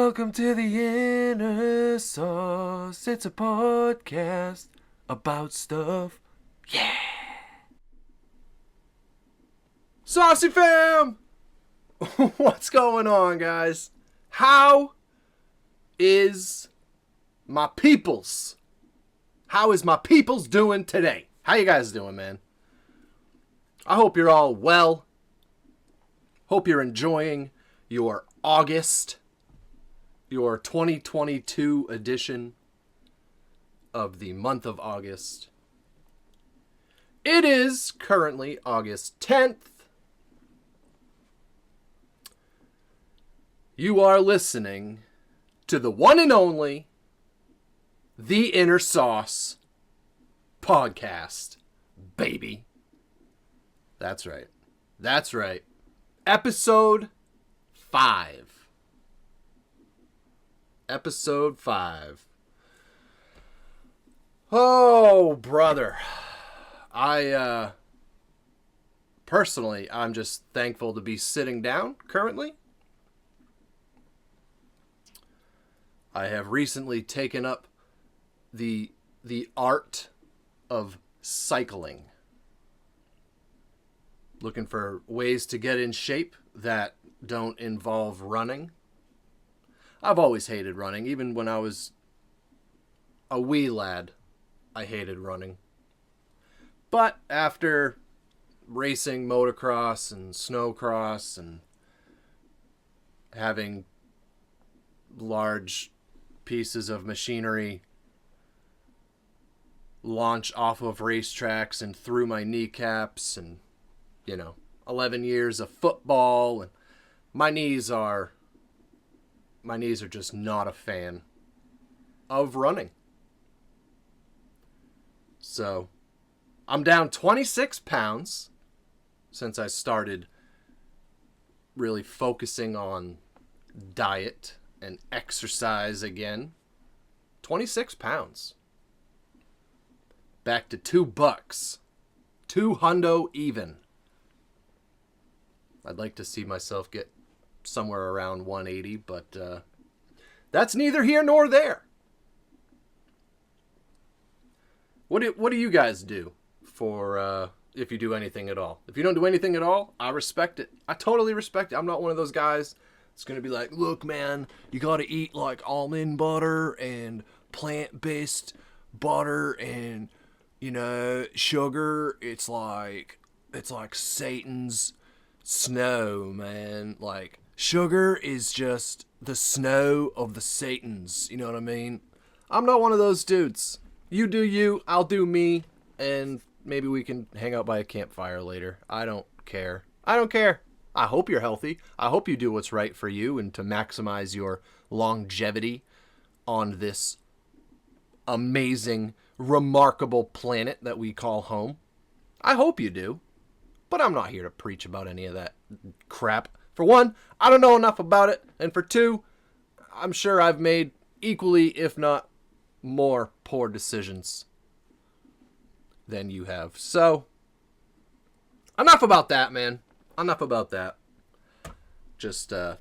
Welcome to the Inner Sauce. It's a podcast about stuff. Yeah. SauceyFam! What's going on, guys? How is my peoples? How is my peoples doing today? How you guys doing, man? I hope you're all well. Hope you're enjoying your August, your 2022 edition of the month of August. It is currently August 10th. You are listening to the one and only The Inner Sauce podcast, baby. That's right. That's right. Episode 5. Episode 5. Oh, brother. Personally, I'm just thankful to be sitting down currently. I have recently taken up the art of cycling. Looking for ways to get in shape that don't involve running. I've always hated running. Even when I was a wee lad, I hated running. But after racing motocross and snowcross and having large pieces of machinery launch off of racetracks and through my kneecaps and 11 years of football, and my knees are just not a fan of running. So, I'm down 26 pounds since I started really focusing on diet and exercise again. 26 pounds. Back to $2. $2 even. I'd like to see myself get somewhere around 180, but that's neither here nor there. What do you guys do for if you do anything at all? If you don't do anything at all, I respect it. I totally respect it. I'm not one of those guys that's going to be like, look, man, you got to eat like almond butter and plant-based butter and, sugar. It's like Satan's snow, man. Like, sugar is just the snow of the Satans. You know what I mean? I'm not one of those dudes. You do you, I'll do me, and maybe we can hang out by a campfire later. I don't care. I hope you're healthy. I hope you do what's right for you and to maximize your longevity on this amazing, remarkable planet that we call home. I hope you do. But I'm not here to preach about any of that crap. For one, I don't know enough about it. And for two, I'm sure I've made equally, if not more, poor decisions than you have. So, enough about that, man. Enough about that. Just the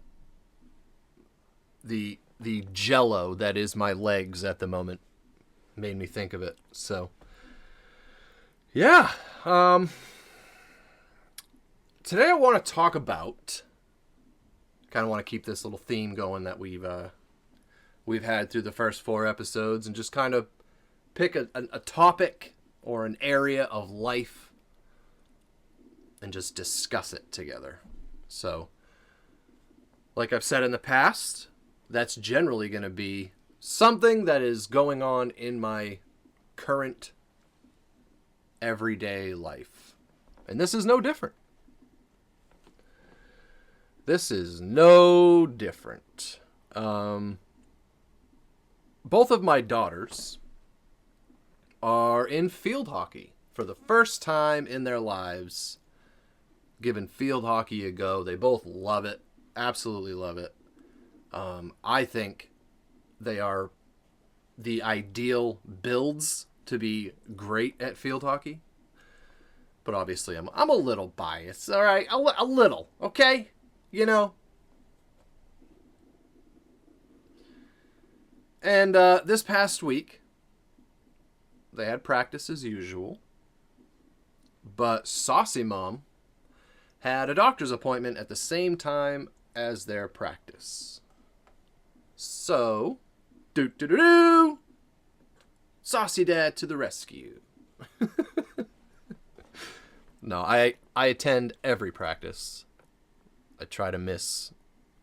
jello that is my legs at the moment made me think of it. So, yeah. Today I want to talk about, kind of want to keep this little theme going that we've had through the first 4 episodes, and just kind of pick a topic or an area of life and just discuss it together. So, like I've said in the past, that's generally going to be something that is going on in my current everyday life. And this is no different. This is no different. Both of my daughters are in field hockey for the first time in their lives, giving field hockey a go. They both love it, absolutely love it. I think they are the ideal builds to be great at field hockey. But obviously, I'm a little biased, all right? A little, okay? You know, And this past week, they had practice as usual. But Saucy Mom had a doctor's appointment at the same time as their practice. So, SauceyDad to the rescue. No, I attend every practice. I try to miss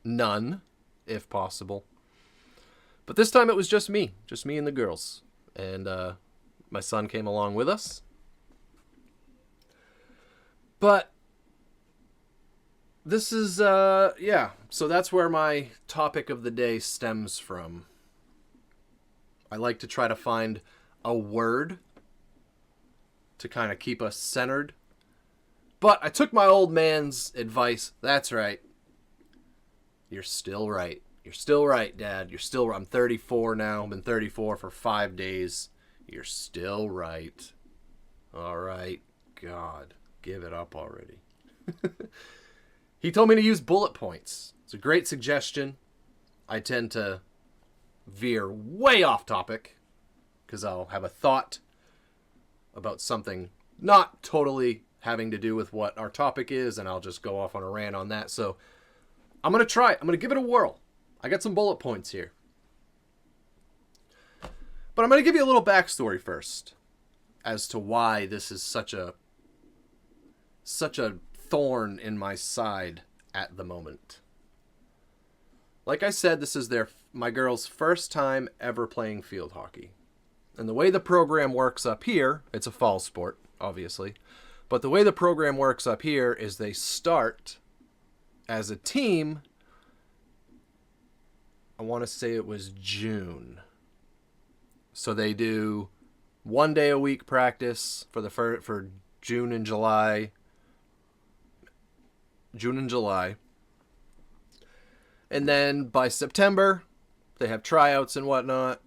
none, if possible. But this time it was just me and the girls. And my son came along with us. But this is, so that's where my topic of the day stems from. I like to try to find a word to kind of keep us centered. But I took my old man's advice. That's right. You're still right. You're still right, Dad. I'm 34 now. I've been 34 for 5 days. You're still right. All right. God, give it up already. He told me to use bullet points. It's a great suggestion. I tend to veer way off topic because I'll have a thought about something not totally having to do with what our topic is, and I'll just go off on a rant on that. So I'm going to try it. I'm going to give it a whirl. I got some bullet points here. But I'm going to give you a little backstory first as to why this is such a thorn in my side at the moment. Like I said, this is my girls' first time ever playing field hockey. And the way the program works up here, it's a fall sport, obviously. But the way the program works up here is they start as a team, I want to say it was June. So they do 1 day a week practice for June and July. And then by September, they have tryouts and whatnot.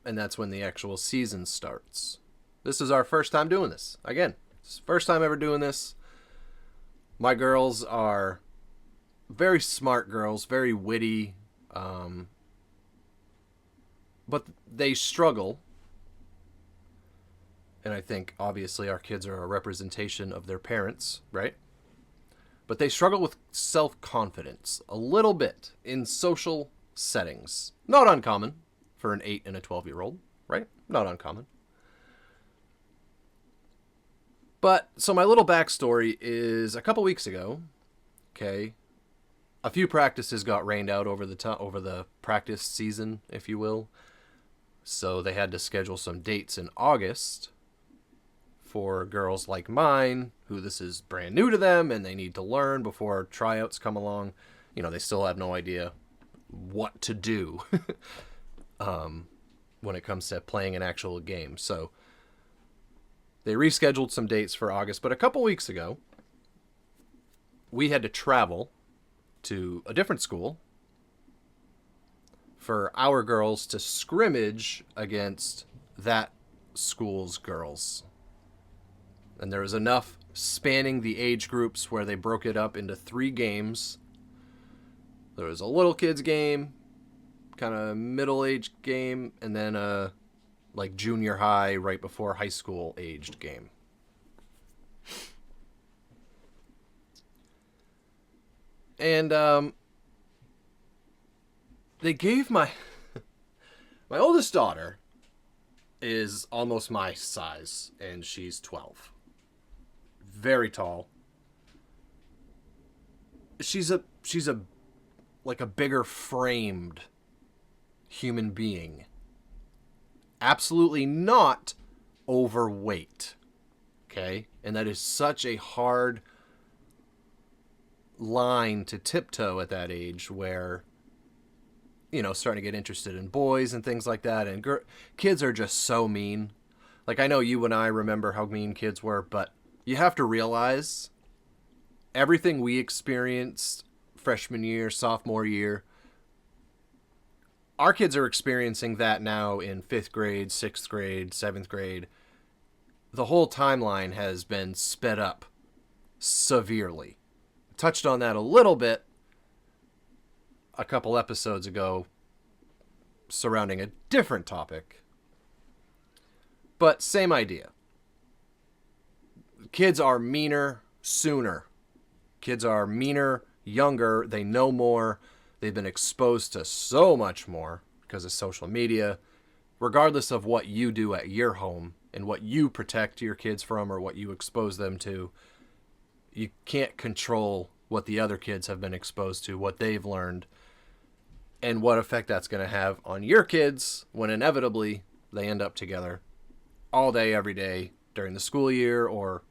And that's when the actual season starts. This is our first time doing this. Again, it's the first time ever doing this. My girls are very smart girls, very witty. But they struggle. And I think, obviously, our kids are a representation of their parents, right? But they struggle with self-confidence a little bit in social settings. Not uncommon for an 8 and a 12-year-old, right? Not uncommon. But, so my little backstory is a couple weeks ago, okay, a few practices got rained out over the practice season, if you will. So they had to schedule some dates in August for girls like mine, who this is brand new to them and they need to learn before tryouts come along. You know, they still have no idea what to do when it comes to playing an actual game. So they rescheduled some dates for August, but a couple weeks ago, we had to travel to a different school for our girls to scrimmage against that school's girls. And there was enough spanning the age groups where they broke it up into 3 games. There was a little kids game, kind of middle-aged game, and then a like junior high right before high school aged game. And they gave my oldest daughter is almost my size, and she's 12. Very tall. She's a like a bigger framed human being. Absolutely not overweight. Okay? And that is such a hard line to tiptoe at that age where, you know, starting to get interested in boys and things like that. And kids are just so mean. Like, I know you and I remember how mean kids were, but you have to realize everything we experienced freshman year, sophomore year, our kids are experiencing that now in 5th grade, 6th grade, 7th grade. The whole timeline has been sped up severely. Touched on that a little bit a couple episodes ago surrounding a different topic. But same idea. Kids are meaner sooner. Kids are meaner younger. They know more. They've been exposed to so much more because of social media. Regardless of what you do at your home and what you protect your kids from or what you expose them to, you can't control what the other kids have been exposed to, what they've learned, and what effect that's going to have on your kids when inevitably they end up together all day, every day during the school year, or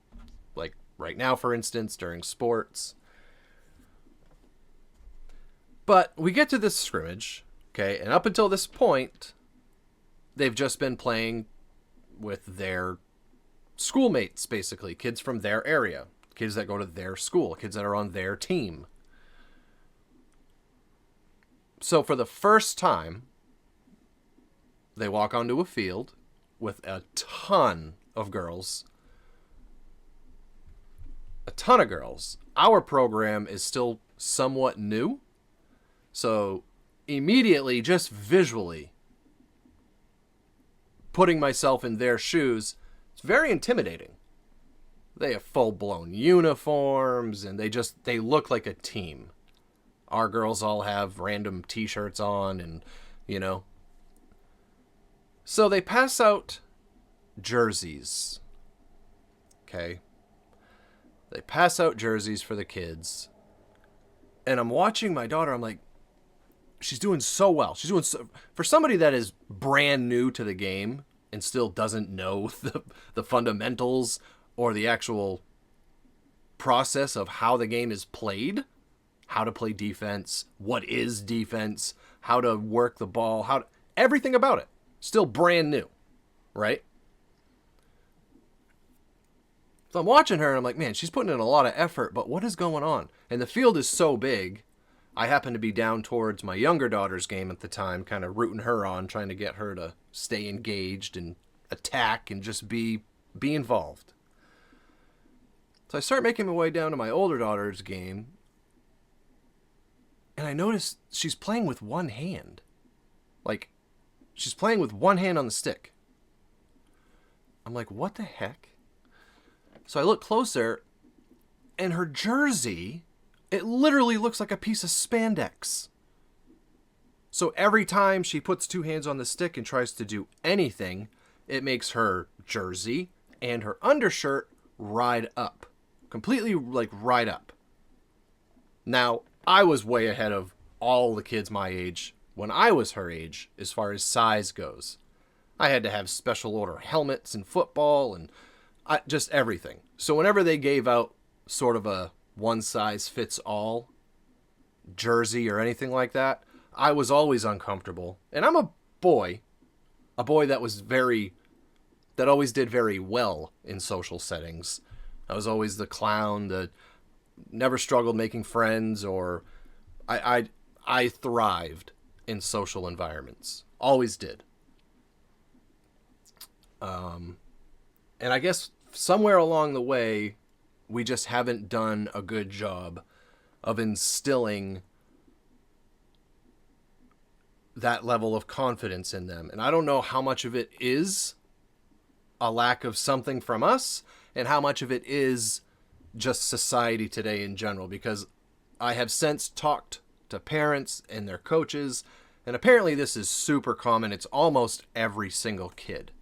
like right now, for instance, during sports. But we get to this scrimmage, okay, and up until this point, they've just been playing with their schoolmates, basically, kids from their area, kids that go to their school, kids that are on their team. So for the first time, they walk onto a field with a ton of girls. A ton of girls. Our program is still somewhat new. So immediately, just visually, putting myself in their shoes, it's very intimidating. They have full-blown uniforms, and they look like a team. Our girls all have random t-shirts on, and, you know. So they pass out jerseys. Okay. They pass out jerseys for the kids. And I'm watching my daughter, I'm like, she's doing so well. She's doing so, for somebody that is brand new to the game and still doesn't know the fundamentals or the actual process of how the game is played, how to play defense, what is defense, how to work the ball, everything about it. Still brand new, right? So I'm watching her and I'm like, man, she's putting in a lot of effort, but what is going on? And the field is so big. I happen to be down towards my younger daughter's game at the time, kind of rooting her on, trying to get her to stay engaged and attack and just be involved. So I start making my way down to my older daughter's game, and I notice she's playing with one hand. Like, she's playing with one hand on the stick. I'm like, what the heck? So I look closer, and her jersey, it literally looks like a piece of spandex. So every time she puts two hands on the stick and tries to do anything, it makes her jersey and her undershirt ride up. Completely, like, ride up. Now, I was way ahead of all the kids my age when I was her age as far as size goes. I had to have special order helmets in football and just everything. So whenever they gave out sort of a one-size-fits-all jersey or anything like that, I was always uncomfortable. And I'm a boy that always did very well in social settings. I was always the clown that never struggled making friends, or I thrived in social environments. Always did. And I guess somewhere along the way, we just haven't done a good job of instilling that level of confidence in them. And I don't know how much of it is a lack of something from us and how much of it is just society today in general, because I have since talked to parents and their coaches, and apparently this is super common. It's almost every single kid.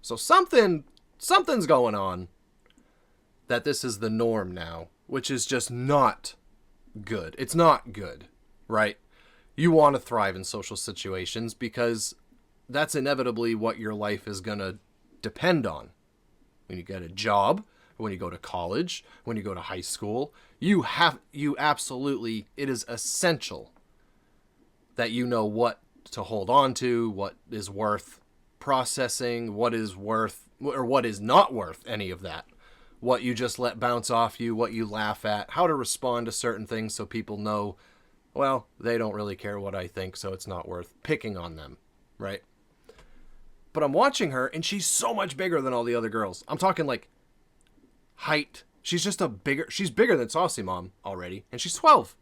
So something's going on that this is the norm now, which is just not good. It's not good, right? You want to thrive in social situations because that's inevitably what your life is going to depend on. When you get a job, when you go to college, when you go to high school, it is essential that you know what to hold on to, what is worth processing, what is worth or what is not worth any of that. What you just let bounce off you, what you laugh at, how to respond to certain things so people know, well, they don't really care what I think, so it's not worth picking on them, right? But I'm watching her, and she's so much bigger than all the other girls. I'm talking like height. She's bigger than Saucy Mom already, and she's 12.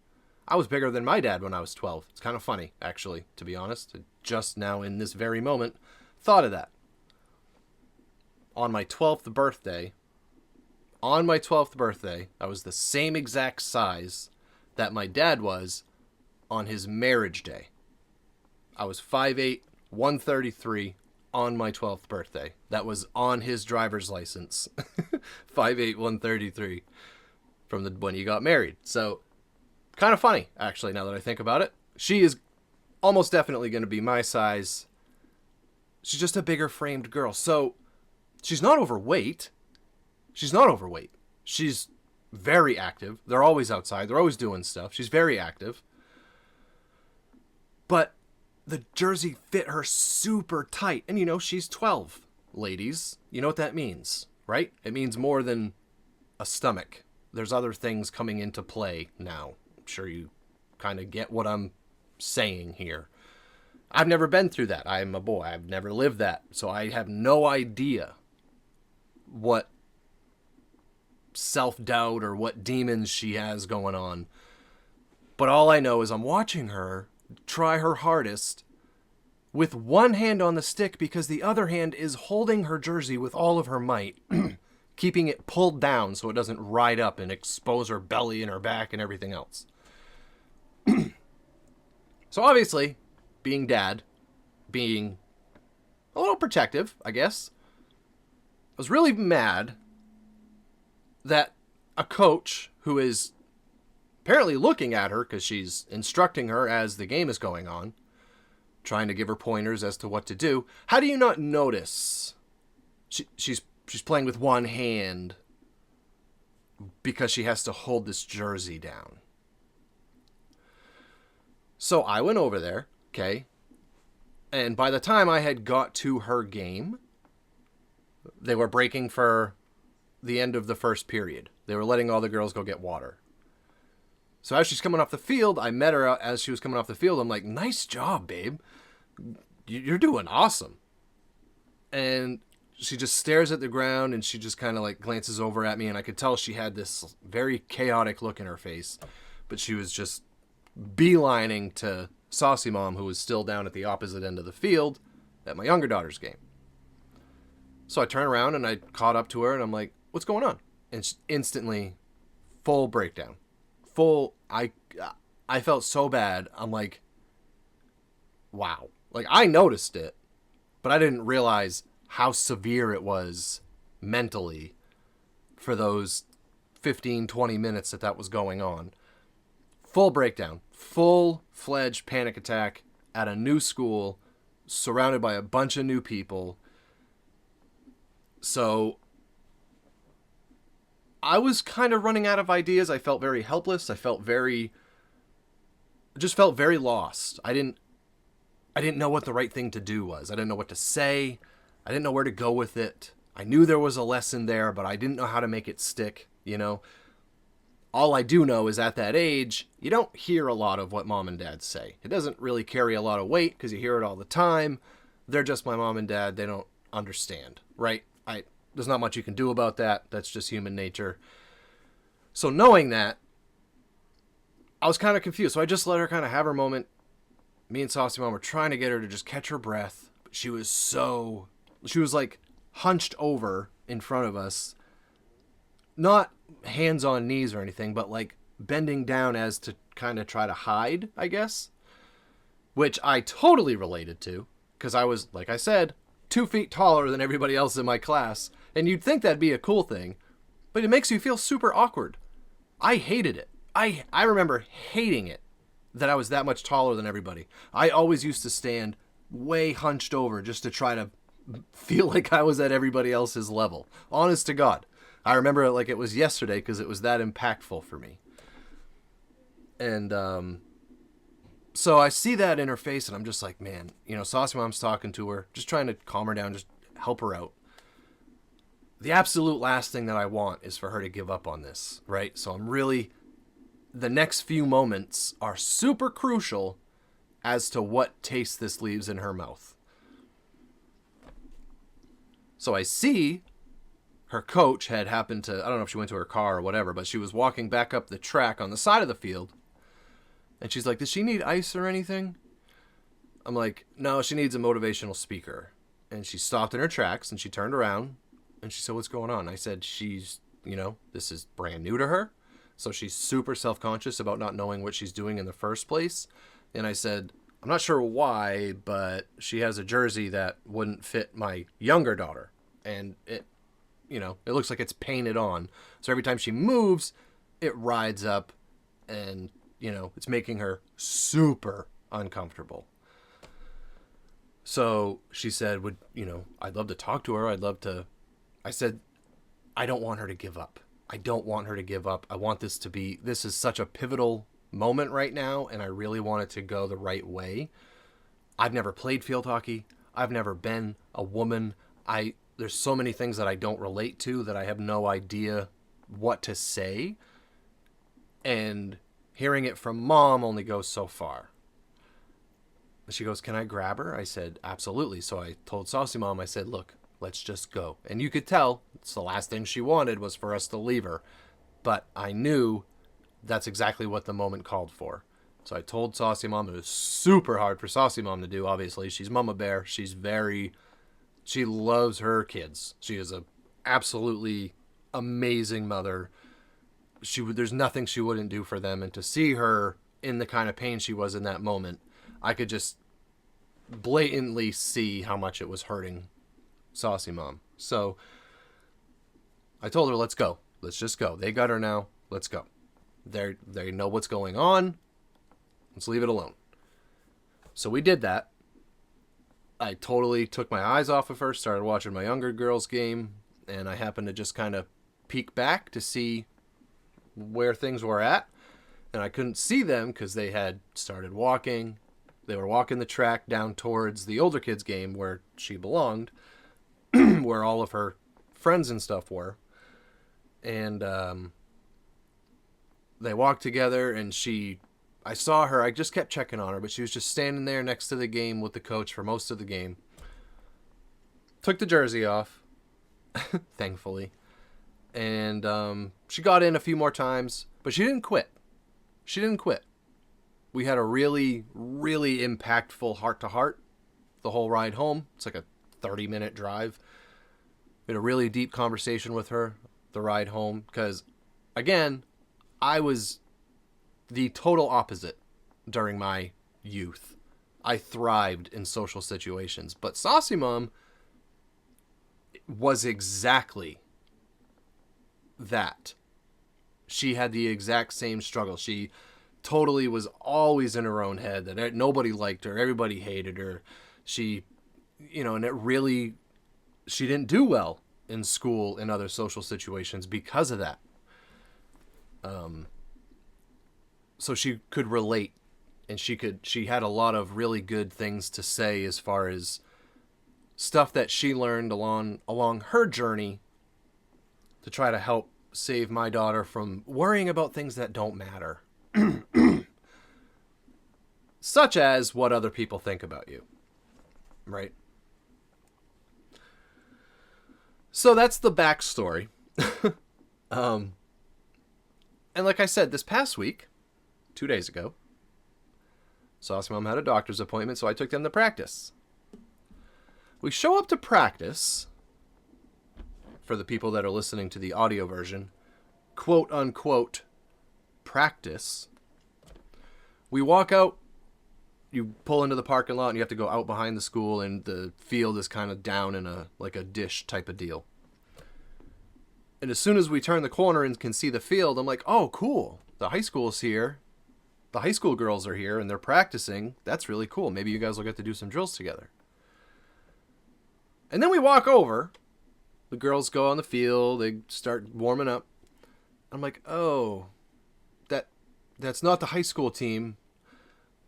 I was bigger than my dad when I was 12. It's kind of funny, actually, to be honest. I just now, in this very moment, thought of that. On my 12th birthday, I was the same exact size that my dad was on his marriage day. I was 5'8", 133 on my 12th birthday. That was on his driver's license. 5'8", 133 from when he got married. So, kind of funny, actually, now that I think about it. She is almost definitely going to be my size. She's just a bigger framed girl. So, she's not overweight. She's very active. They're always outside. They're always doing stuff. She's very active. But the jersey fit her super tight. And, you know, she's 12, ladies. You know what that means, right? It means more than a stomach. There's other things coming into play now. I'm sure you kind of get what I'm saying here. I've never been through that. I'm a boy. I've never lived that. So I have no idea what self-doubt or what demons she has going on. But all I know is I'm watching her try her hardest with one hand on the stick because the other hand is holding her jersey with all of her might, keeping it pulled down so it doesn't ride up and expose her belly and her back and everything else. So obviously, being dad, being a little protective, I guess, I was really mad that a coach who is apparently looking at her because she's instructing her as the game is going on, trying to give her pointers as to what to do. How do you not notice she's playing with one hand because she has to hold this jersey down? So I went over there, okay, and by the time I had got to her game, they were breaking for the end of the first period. They were letting all the girls go get water. So as she's coming off the field, I met her as she was coming off the field. I'm like, nice job, babe. You're doing awesome. And she just stares at the ground and she just kind of like glances over at me. And I could tell she had this very chaotic look in her face. But she was just beelining to Saucy Mom, who was still down at the opposite end of the field at my younger daughter's game. So I turn around and I caught up to her and I'm like, what's going on? And she instantly, full breakdown. I felt so bad. I'm like, wow. Like, I noticed it, but I didn't realize how severe it was mentally for those 15, 20 minutes that was going on. Full breakdown. Full-fledged panic attack at a new school, surrounded by a bunch of new people. So I was kind of running out of ideas. I felt very helpless. I just felt very lost. I didn't know what the right thing to do was. I didn't know what to say. I didn't know where to go with it. I knew there was a lesson there, but I didn't know how to make it stick, you know? All I do know is at that age, you don't hear a lot of what mom and dad say. It doesn't really carry a lot of weight because you hear it all the time. They're just my mom and dad. They don't understand, right? There's not much you can do about that. That's just human nature. So knowing that, I was kind of confused. So I just let her kind of have her moment. Me and Saucy Mom were trying to get her to just catch her breath. But she was like hunched over in front of us. Not hands on knees or anything, but like bending down as to kind of try to hide, I guess. Which I totally related to. Because I was, like I said, 2 feet taller than everybody else in my class. And you'd think that'd be a cool thing. But it makes you feel super awkward. I hated it. I remember hating it that I was that much taller than everybody. I always used to stand way hunched over just to try to feel like I was at everybody else's level. Honest to God. I remember it like it was yesterday because it was that impactful for me. And so I see that in her face and I'm just like, man, you know, Saucy Mom's talking to her, just trying to calm her down, just help her out. The absolute last thing that I want is for her to give up on this, right? So the next few moments are super crucial as to what taste this leaves in her mouth. So I see her coach had happened to, I don't know if she went to her car or whatever, but she was walking back up the track on the side of the field. And she's like, does she need ice or anything? I'm like, no, she needs a motivational speaker. And she stopped in her tracks and she turned around and she said, what's going on? I said, this is brand new to her. So she's super self-conscious about not knowing what she's doing in the first place. And I said, I'm not sure why, but she has a jersey that wouldn't fit my younger daughter. And it looks like it's painted on. So every time she moves, it rides up and, it's making her super uncomfortable. So she said, I'd love to talk to her. I said, I don't want her to give up. I don't want her to give up. I want this is such a pivotal moment right now, and I really want it to go the right way. I've never played field hockey. I've never been a woman. There's so many things that I don't relate to that I have no idea what to say. And hearing it from Mom only goes so far. She goes, can I grab her? I said, absolutely. So I told Saucy Mom, I said, look, let's just go. And you could tell it's the last thing she wanted was for us to leave her. But I knew that's exactly what the moment called for. So I told Saucy Mom. It was super hard for Saucy Mom to do, obviously. She's Mama Bear. She loves her kids. She is a absolutely amazing mother. There's nothing she wouldn't do for them. And to see her in the kind of pain she was in that moment, I could just blatantly see how much it was hurting Saucy Mom. So I told her, let's go. Let's just go. They got her now. Let's go. They know what's going on. Let's leave it alone. So we did that. I totally took my eyes off of her, started watching my younger girl's game, and I happened to just kind of peek back to see where things were at. And I couldn't see them because they had started walking. They were walking the track down towards the older kids' game where she belonged, where all of her friends and stuff were. And they walked together, and I saw her. I just kept checking on her, but she was just standing there next to the game with the coach for most of the game. Took the jersey off, thankfully. And she got in a few more times, but she didn't quit. We had a really, really impactful heart-to-heart the whole ride home. It's like a 30-minute drive. We had a really deep conversation with her the ride home because, again, I was the total opposite during my youth. I thrived in social situations. But Saucy Mom was exactly that. She had the exact same struggle. She totally was always in her own head that nobody liked her, everybody hated her. She didn't do well in school and other social situations because of that. So she could relate, and she had a lot of really good things to say as far as stuff that she learned along her journey to try to help save my daughter from worrying about things that don't matter. Such as what other people think about you. Right? So that's the backstory. And like I said, this past week, 2 days ago, Saucy Mom had a doctor's appointment, so I took them to practice. We show up to practice, for the people that are listening to the audio version, quote unquote, practice. We walk out, you pull into the parking lot, and you have to go out behind the school, and the field is kind of down in a dish type of deal. And as soon as we turn the corner and can see the field, I'm like, oh, cool. The high school's here. The high school girls are here, and they're practicing. That's really cool. Maybe you guys will get to do some drills together. And then we walk over. The girls go on the field. They start warming up. I'm like, oh, that's not the high school team.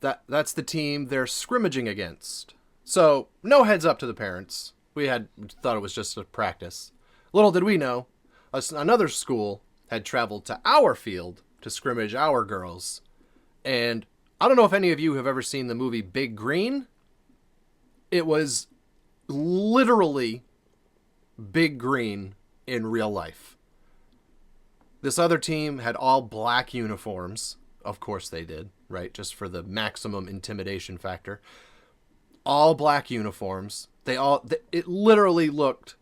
That's the team they're scrimmaging against. So, no heads up to the parents. We thought it was just a practice. Little did we know, another school had traveled to our field to scrimmage our girls. And I don't know if any of you have ever seen the movie Big Green. It was literally Big Green in real life. This other team had all black uniforms. Of course they did, right? Just for the maximum intimidation factor. All black uniforms. It literally looked,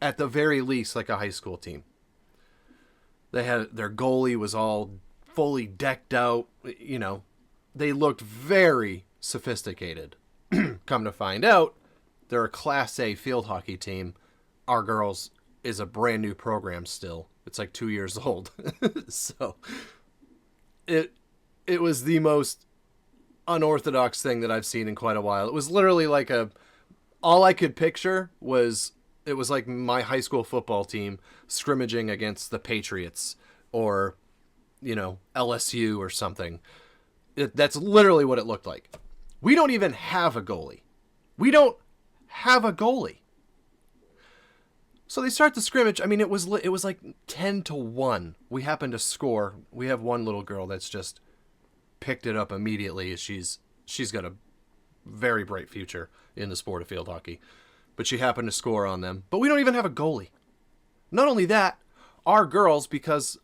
at the very least, like a high school team. They had, their goalie was all fully decked out. You know, they looked very sophisticated. Come to find out, they're a Class A field hockey team. Our girls is a brand new program still. It's like 2 years old. So it was the most unorthodox thing that I've seen in quite a while. It was literally like all I could picture was, it was like my high school football team scrimmaging against the Patriots or, you know, LSU or something. That's literally what it looked like. We don't even have a goalie. We don't have a goalie. So they start the scrimmage. I mean, it was like 10-1. We happened to score. We have one little girl that's just picked it up immediately. She's got a very bright future in the sport of field hockey. But she happened to score on them. But we don't even have a goalie. Not only that, our girls, because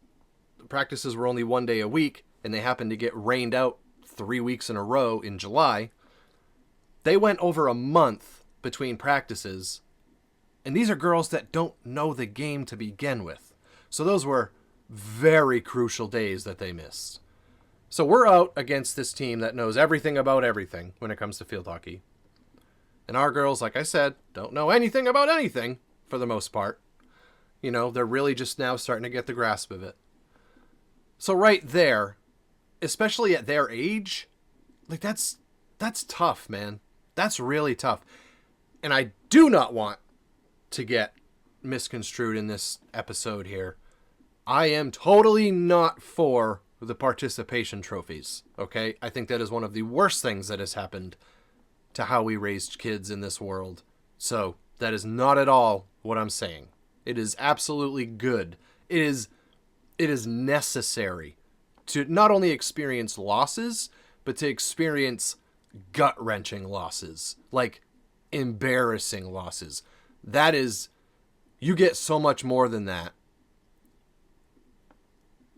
the practices were only 1 day a week, and they happened to get rained out 3 weeks in a row in July, they went over a month between practices. And these are girls that don't know the game to begin with. So those were very crucial days that they missed. So we're out against this team that knows everything about everything when it comes to field hockey. And our girls, like I said, don't know anything about anything for the most part. You know, they're really just now starting to get the grasp of it. So right there, especially at their age, like that's tough, man. That's really tough. And I do not want to get misconstrued in this episode here. I am totally not for the participation trophies, okay? I think that is one of the worst things that has happened to how we raised kids in this world. So that is not at all what I'm saying. It is absolutely good. It is necessary to not only experience losses, but to experience gut-wrenching losses, like embarrassing losses. That is, you get so much more than that,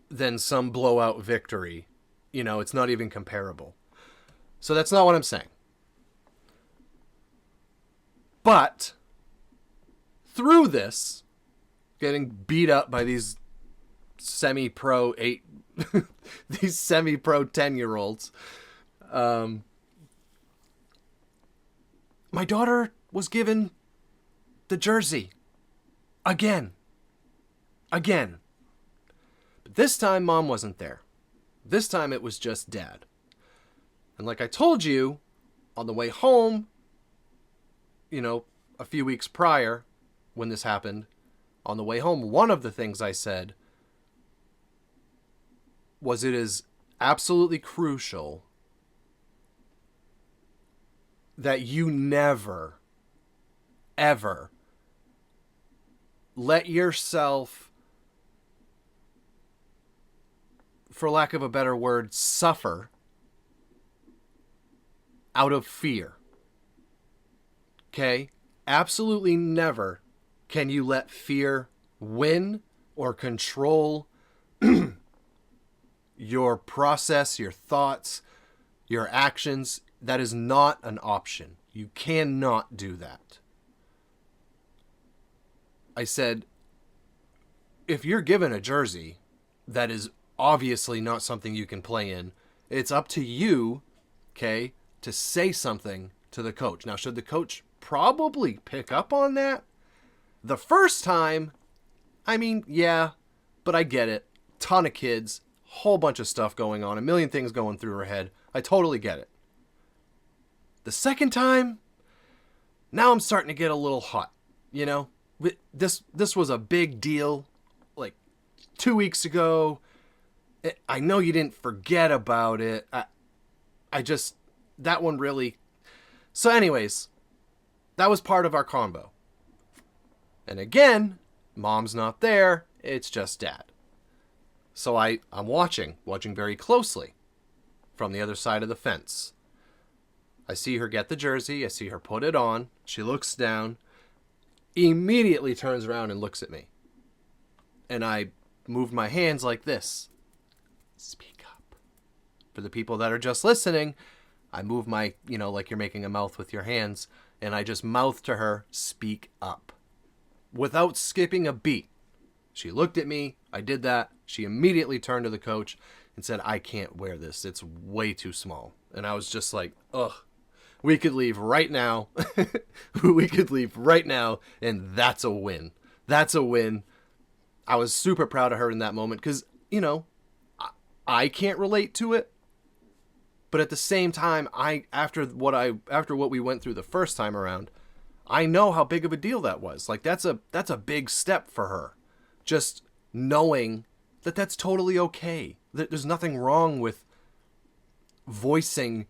than some blowout victory. You know, it's not even comparable. So that's not what I'm saying. But through this, getting beat up by these semi-pro 10-year-olds, my daughter was given the jersey. Again. But this time, Mom wasn't there. This time, it was just Dad. And like I told you, on the way home, you know, a few weeks prior, when this happened, on the way home, one of the things I said was it is absolutely crucial that you never, ever let yourself, for lack of a better word, suffer out of fear. Okay? Absolutely never can you let fear win or control your process, your thoughts, your actions. That is not an option. You cannot do that. I said, if you're given a jersey that is obviously not something you can play in, it's up to you, okay, to say something to the coach. Now, should the coach probably pick up on that? The first time, I mean, yeah, but I get it. Ton of kids, whole bunch of stuff going on, a million things going through her head. I totally get it. The second time, now I'm starting to get a little hot, you know? This was a big deal, like 2 weeks ago. I know you didn't forget about it. I just, that one really... So anyways, that was part of our combo. And again, Mom's not there. It's just Dad. So I'm watching very closely from the other side of the fence. I see her get the jersey. I see her put it on. She looks down, immediately turns around and looks at me. And I moved my hands like this. Speak up. For the people that are just listening, I move my, like you're making a mouth with your hands, and I just mouth to her, speak up. Without skipping a beat. She looked at me, I did that. She immediately turned to the coach and said, I can't wear this. It's way too small. And I was just like, ugh. We could leave right now. We could leave right now, and that's a win. That's a win. I was super proud of her in that moment because, I can't relate to it. But at the same time, after what we went through the first time around, I know how big of a deal that was. Like that's a big step for her. Just knowing that that's totally okay. That there's nothing wrong with voicing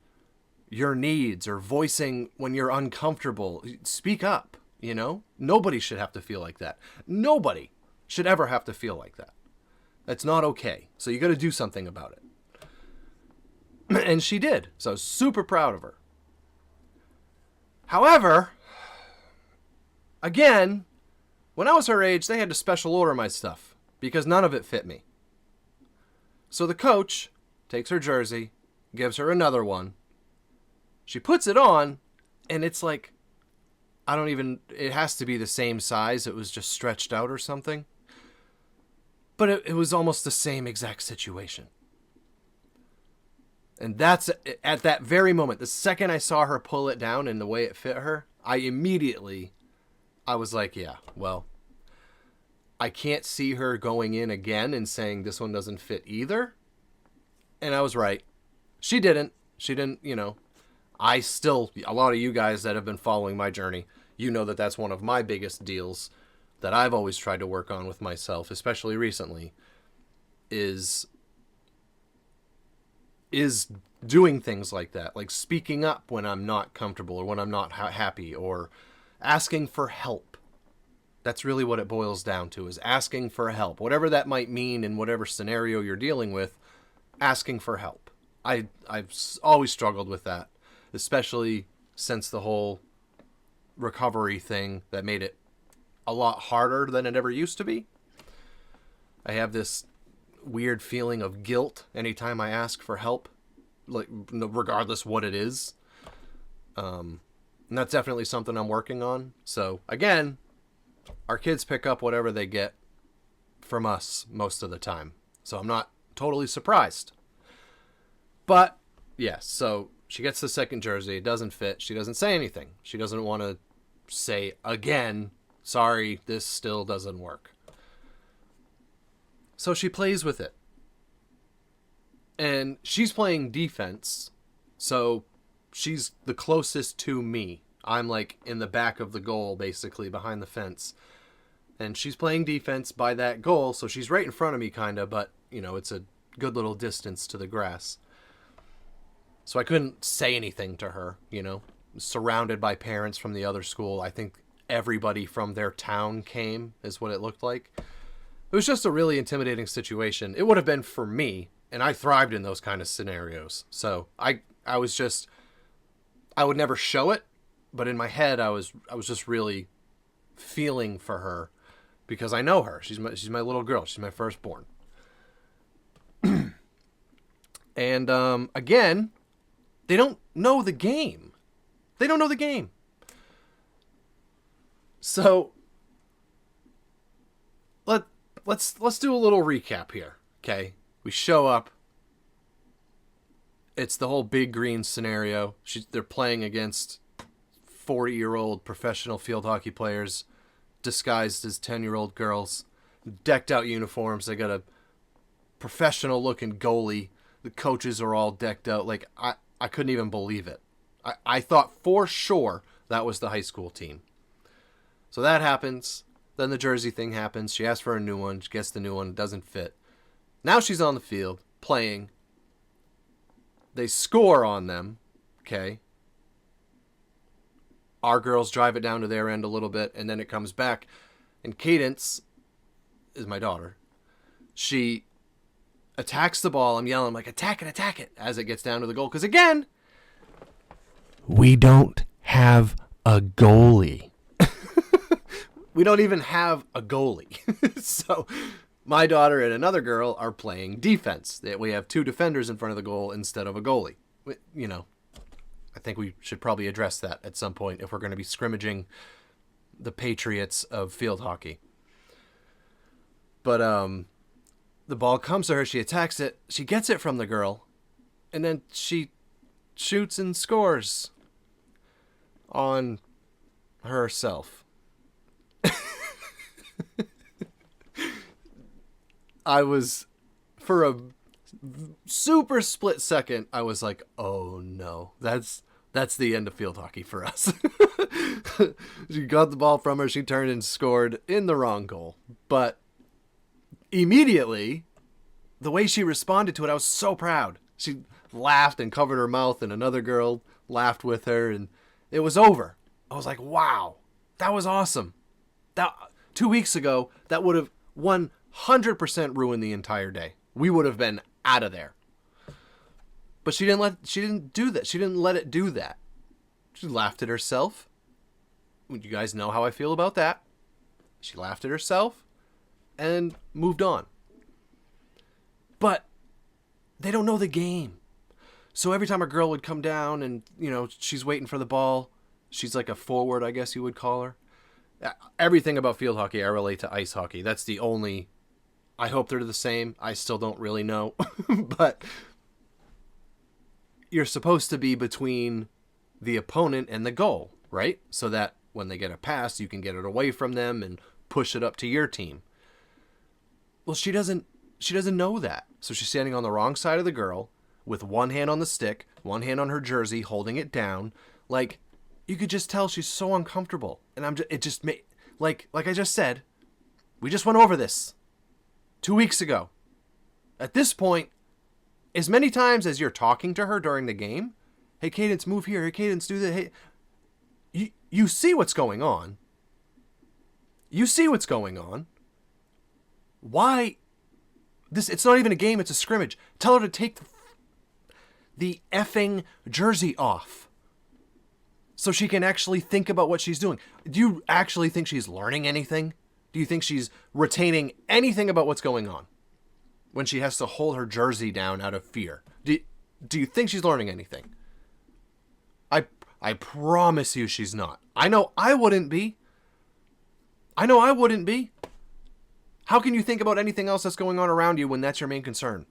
your needs or voicing when you're uncomfortable. Speak up, Nobody should have to feel like that. Nobody should ever have to feel like that. That's not okay. So you got to do something about it. And she did. So I was super proud of her. However, again, when I was her age, they had to special order my stuff because none of it fit me. So the coach takes her jersey, gives her another one. She puts it on, and it's like, it has to be the same size. It was just stretched out or something. But it was almost the same exact situation. And that's, at that very moment, the second I saw her pull it down and the way it fit her, I was like, yeah, well, I can't see her going in again and saying this one doesn't fit either. And I was right. She didn't, a lot of you guys that have been following my journey, that that's one of my biggest deals that I've always tried to work on with myself, especially recently, is doing things like that, like speaking up when I'm not comfortable or when I'm not happy, or asking for help. That's really what it boils down to, is asking for help. Whatever that might mean in whatever scenario you're dealing with, asking for help. I've always struggled with that, especially since the whole recovery thing that made it a lot harder than it ever used to be. I have this weird feeling of guilt anytime I ask for help, like regardless what it is. And that's definitely something I'm working on. So again, our kids pick up whatever they get from us most of the time. So I'm not totally surprised. But yes, so she gets the second jersey. It doesn't fit. She doesn't say anything. She doesn't want to say again, sorry, this still doesn't work. So she plays with it. And she's playing defense. So she's the closest to me. I'm like in the back of the goal, basically, behind the fence. And she's playing defense by that goal. So she's right in front of me, kind of. But, it's a good little distance to the grass. So I couldn't say anything to her, surrounded by parents from the other school. I think everybody from their town came, is what it looked like. It was just a really intimidating situation. It would have been for me, and I thrived in those kind of scenarios. So I would never show it, but in my head I was just really feeling for her because I know her. She's my little girl. She's my firstborn. And again, they don't know the game. They don't know the game. So let's do a little recap here, okay? We show up. It's the whole Big Green scenario. They're playing against 40-year-old professional field hockey players disguised as 10-year-old girls, decked out uniforms. They got a professional-looking goalie. The coaches are all decked out. Like, I couldn't even believe it. I thought for sure that was the high school team. So that happens. Then the jersey thing happens. She asks for a new one. She gets the new one. It doesn't fit. Now she's on the field playing. They score on them. Okay. Our girls drive it down to their end a little bit, and then it comes back. And Cadence is my daughter. She attacks the ball. I'm yelling, like, attack it, as it gets down to the goal. Because, again, we don't have a goalie. We don't even have a goalie. So My daughter and another girl are playing defense. We have 2 defenders in front of the goal instead of a goalie. You know, I think we should probably address that at some point if we're going to be scrimmaging the Patriots of field hockey. But the ball comes to her, she attacks it, she gets it from the girl, and then she shoots and scores on herself. I was, for a super split second, I was like, oh no, that's the end of field hockey for us. She got the ball from her, she turned and scored in the wrong goal. But immediately, the way she responded to it, I was so proud. She laughed and covered her mouth, and another girl laughed with her, and it was over. I was like, wow, that was awesome. That 2 weeks ago, that would have 100% ruined the entire day. We would have been out of there. But she didn't do that. She didn't let it do that. She laughed at herself. You guys know how I feel about that. She laughed at herself and moved on. But they don't know the game. So every time a girl would come down and, you know, she's waiting for the ball, she's like a forward, I guess you would call her. Everything about field hockey I relate to ice hockey. That's the only... I hope they're the same. I still don't really know. But you're supposed to be between the opponent and the goal, right? So that when they get a pass, you can get it away from them and push it up to your team. Well, she doesn't know that. So she's standing on the wrong side of the girl with one hand on the stick, one hand on her jersey, holding it down. Like, you could just tell she's so uncomfortable. And it just made, like I just said, we just went over this 2 weeks ago. At this point, as many times as you're talking to her during the game, hey, Cadence, move here. Hey, Cadence, do that. Hey, you see what's going on. You see what's going on. Why? It's not even a game, it's a scrimmage. Tell her to take the effing jersey off so she can actually think about what she's doing. Do you actually think she's learning anything? Do you think she's retaining anything about what's going on when she has to hold her jersey down out of fear? Do you think she's learning anything? I promise you she's not. I know I wouldn't be. How can you think about anything else that's going on around you when that's your main concern?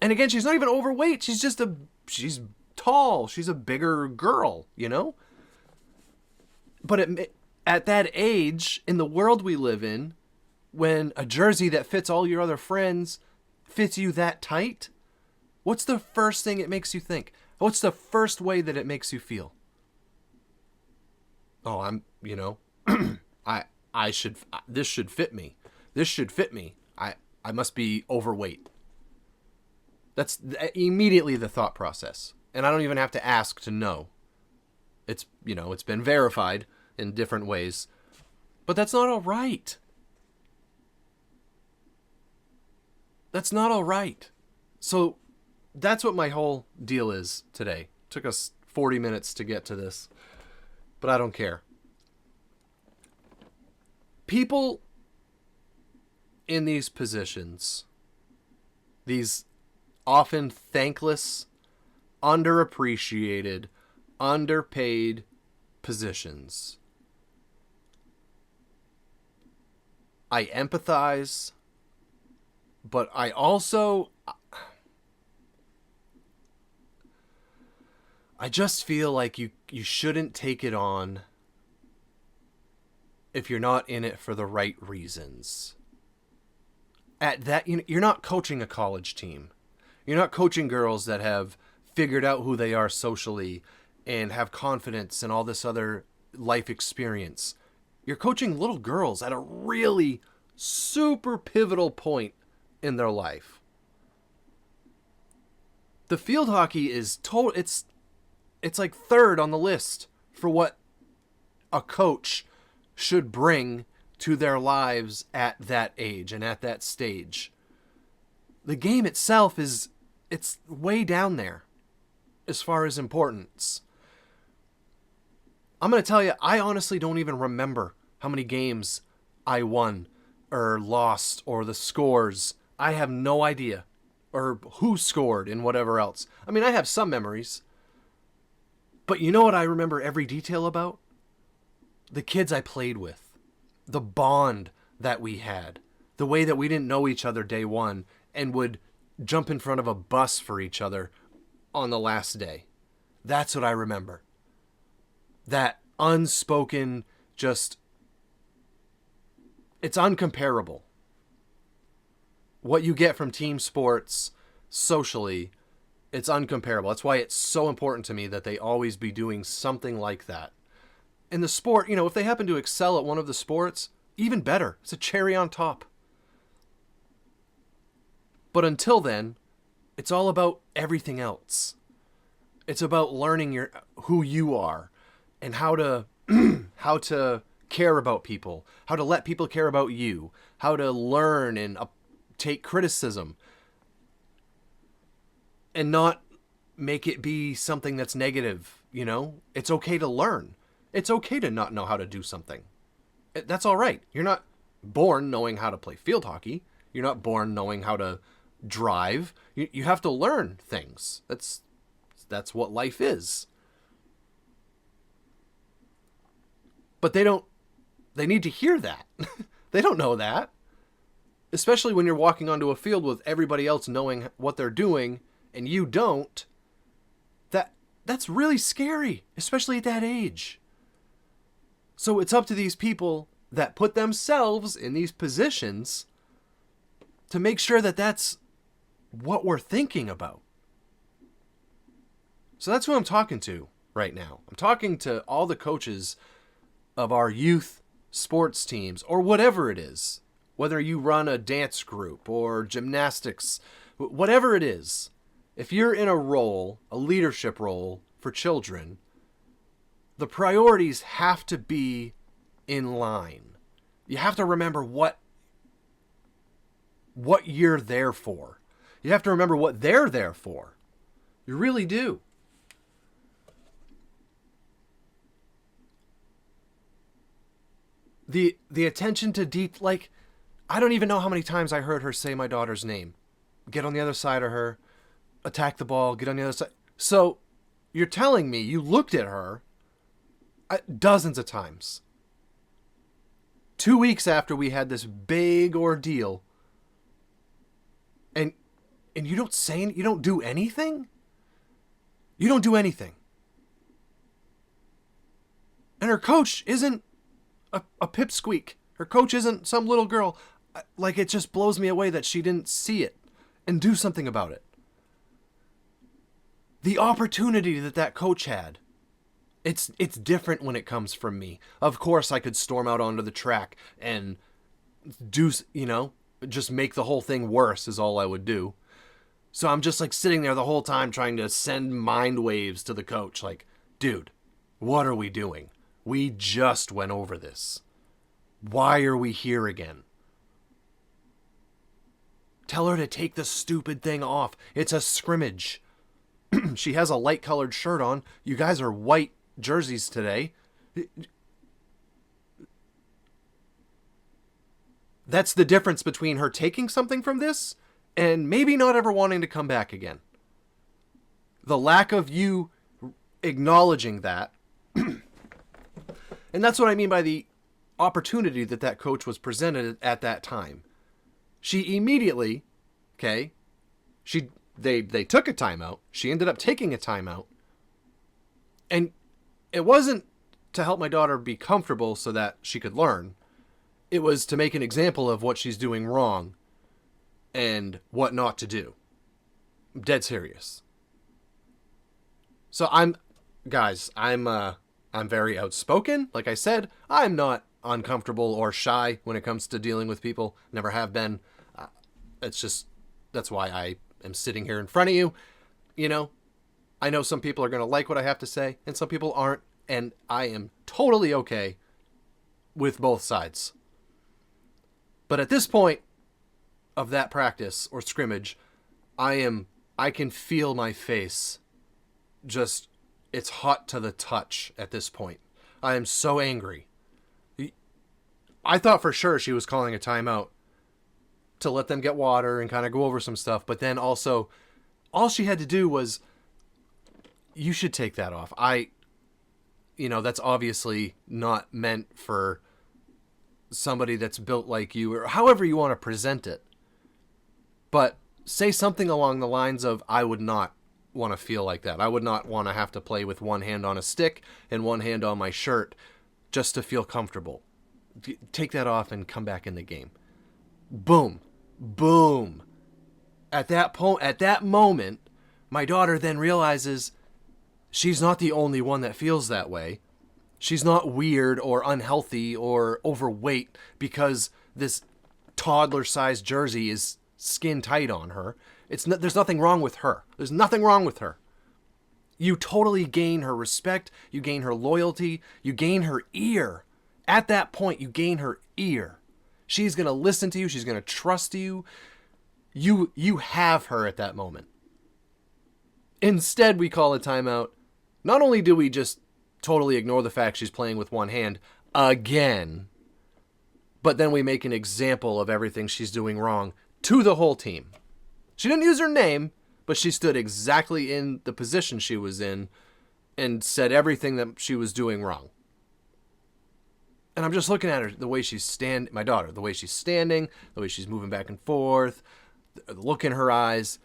And again, she's not even overweight. She's tall. She's a bigger girl, you know? But at that age, in the world we live in, when a jersey that fits all your other friends fits you that tight, what's the first thing it makes you think? What's the first way that it makes you feel? Oh, this should fit me. This should fit me. I must be overweight. That's immediately the thought process. And I don't even have to ask to know. It's been verified in different ways. But that's not all right. That's not all right. So that's what my whole deal is today. Took us 40 minutes to get to this. But I don't care. People in these positions, these often thankless, underappreciated, underpaid positions, I empathize, but I also, I just feel like you shouldn't take it on if you're not in it for the right reasons. At that, you're not coaching a college team. You're not coaching girls that have figured out who they are socially and have confidence and all this other life experience. You're coaching little girls at a really super pivotal point in their life. The field hockey is it's like third on the list for what a coach should bring to their lives at that age and at that stage. The game itself it's way down there as far as importance. I'm going to tell you, I honestly don't even remember how many games I won or lost or the scores. I have no idea. Or who scored and whatever else. I mean, I have some memories. But you know what I remember every detail about? The kids I played with. The bond that we had. The way that we didn't know each other day one and would jump in front of a bus for each other on the last day. That's what I remember. That unspoken, just... It's uncomparable. What you get from team sports socially, it's uncomparable. That's why it's so important to me that they always be doing something like that. In the sport, you know, if they happen to excel at one of the sports, even better. It's a cherry on top. But until then, it's all about everything else. It's about learning who you are and how to how to care about people, how to let people care about you, how to learn and take criticism and not make it be something that's negative, you know? It's okay to learn. It's okay to not know how to do something. That's all right. You're not born knowing how to play field hockey. You're not born knowing how to drive. You have to learn things. That's what life is. But they need to hear that. They don't know that. Especially when you're walking onto a field with everybody else knowing what they're doing and you don't. That's really scary, especially at that age. So it's up to these people that put themselves in these positions to make sure that that's what we're thinking about. So that's who I'm talking to right now. I'm talking to all the coaches of our youth sports teams or whatever it is. Whether you run a dance group or gymnastics, whatever it is. If you're in a role, a leadership role for children, the priorities have to be in line. You have to remember what you're there for. You have to remember what they're there for. You really do. The attention to like, I don't even know how many times I heard her say my daughter's name. Get on the other side of her, attack the ball, get on the other side. So you're telling me you looked at her dozens of times. 2 weeks after we had this big ordeal, and you don't say, you don't do anything? You don't do anything. And her coach isn't a pipsqueak. Her coach isn't some little girl. Like, it just blows me away that she didn't see it and do something about it. The opportunity that coach had, it's different when it comes from me. Of course, I could storm out onto the track and do, just make the whole thing worse is all I would do. So I'm just like sitting there the whole time trying to send mind waves to the coach. Like, dude, what are we doing? We just went over this. Why are we here again? Tell her to take the stupid thing off. It's a scrimmage. She has a light-colored shirt on. You guys are white jerseys today. That's the difference between her taking something from this and maybe not ever wanting to come back again. The lack of you acknowledging that. And that's what I mean by the opportunity that coach was presented at that time. She immediately, okay, they took a timeout. She ended up taking a timeout. And it wasn't to help my daughter be comfortable so that she could learn. It was to make an example of what she's doing wrong and what not to do. I'm dead serious. So I'm very outspoken. Like I said, I'm not uncomfortable or shy when it comes to dealing with people. Never have been. That's why I am sitting here in front of you. I know some people are going to like what I have to say and some people aren't. And I am totally okay with both sides. But at this point of that practice or scrimmage, I can feel my face just, it's hot to the touch at this point. I am so angry. I thought for sure she was calling a timeout to let them get water and kind of go over some stuff. But then also, all she had to do was, you should take that off. That's obviously not meant for somebody that's built like you, or however you want to present it. But say something along the lines of, I would not want to feel like that. I would not want to have to play with one hand on a stick and one hand on my shirt just to feel comfortable. Take that off and come back in the game. Boom. Boom. At that moment, my daughter then realizes she's not the only one that feels that way. She's not weird or unhealthy or overweight because this toddler-sized jersey is skin tight on her. There's nothing wrong with her. There's nothing wrong with her. You totally gain her respect. You gain her loyalty. You gain her ear. At that point, you gain her ear. She's going to listen to you. She's going to trust you. You have her at that moment. Instead, we call a timeout. Not only do we just totally ignore the fact she's playing with one hand again, but then we make an example of everything she's doing wrong to the whole team. She didn't use her name, but she stood exactly in the position she was in and said everything that she was doing wrong. And I'm just looking at her, the way she's my daughter, the way she's standing, the way she's moving back and forth, the look in her eyes.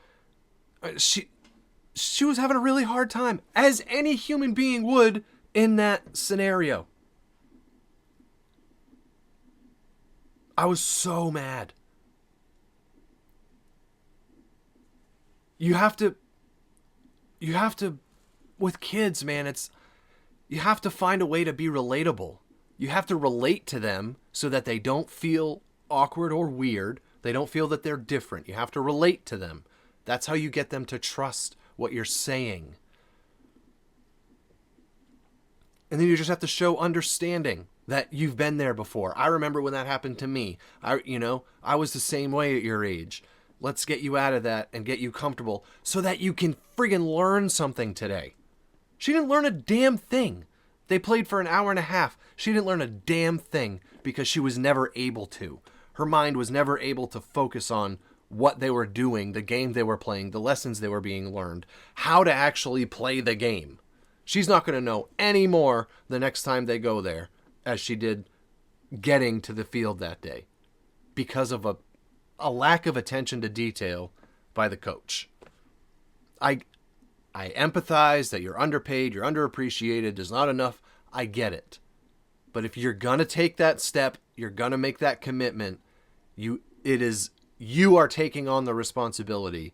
She was having a really hard time, as any human being would in that scenario. I was so mad. You have to, with kids, man, you have to find a way to be relatable. You have to relate to them so that they don't feel awkward or weird. They don't feel that they're different. You have to relate to them. That's how you get them to trust what you're saying. And then you just have to show understanding that you've been there before. I remember when that happened to me. I was the same way at your age. Let's get you out of that and get you comfortable so that you can friggin' learn something today. She didn't learn a damn thing. They played for an hour and a half. She didn't learn a damn thing because she was never able to. Her mind was never able to focus on what they were doing, the game they were playing, the lessons they were being learned, how to actually play the game. She's not going to know any more the next time they go there as she did getting to the field that day because of a lack of attention to detail by the coach. I empathize that you're underpaid, you're underappreciated, there's not enough. I get it. But if you're going to take that step, you're going to make that commitment, you are taking on the responsibility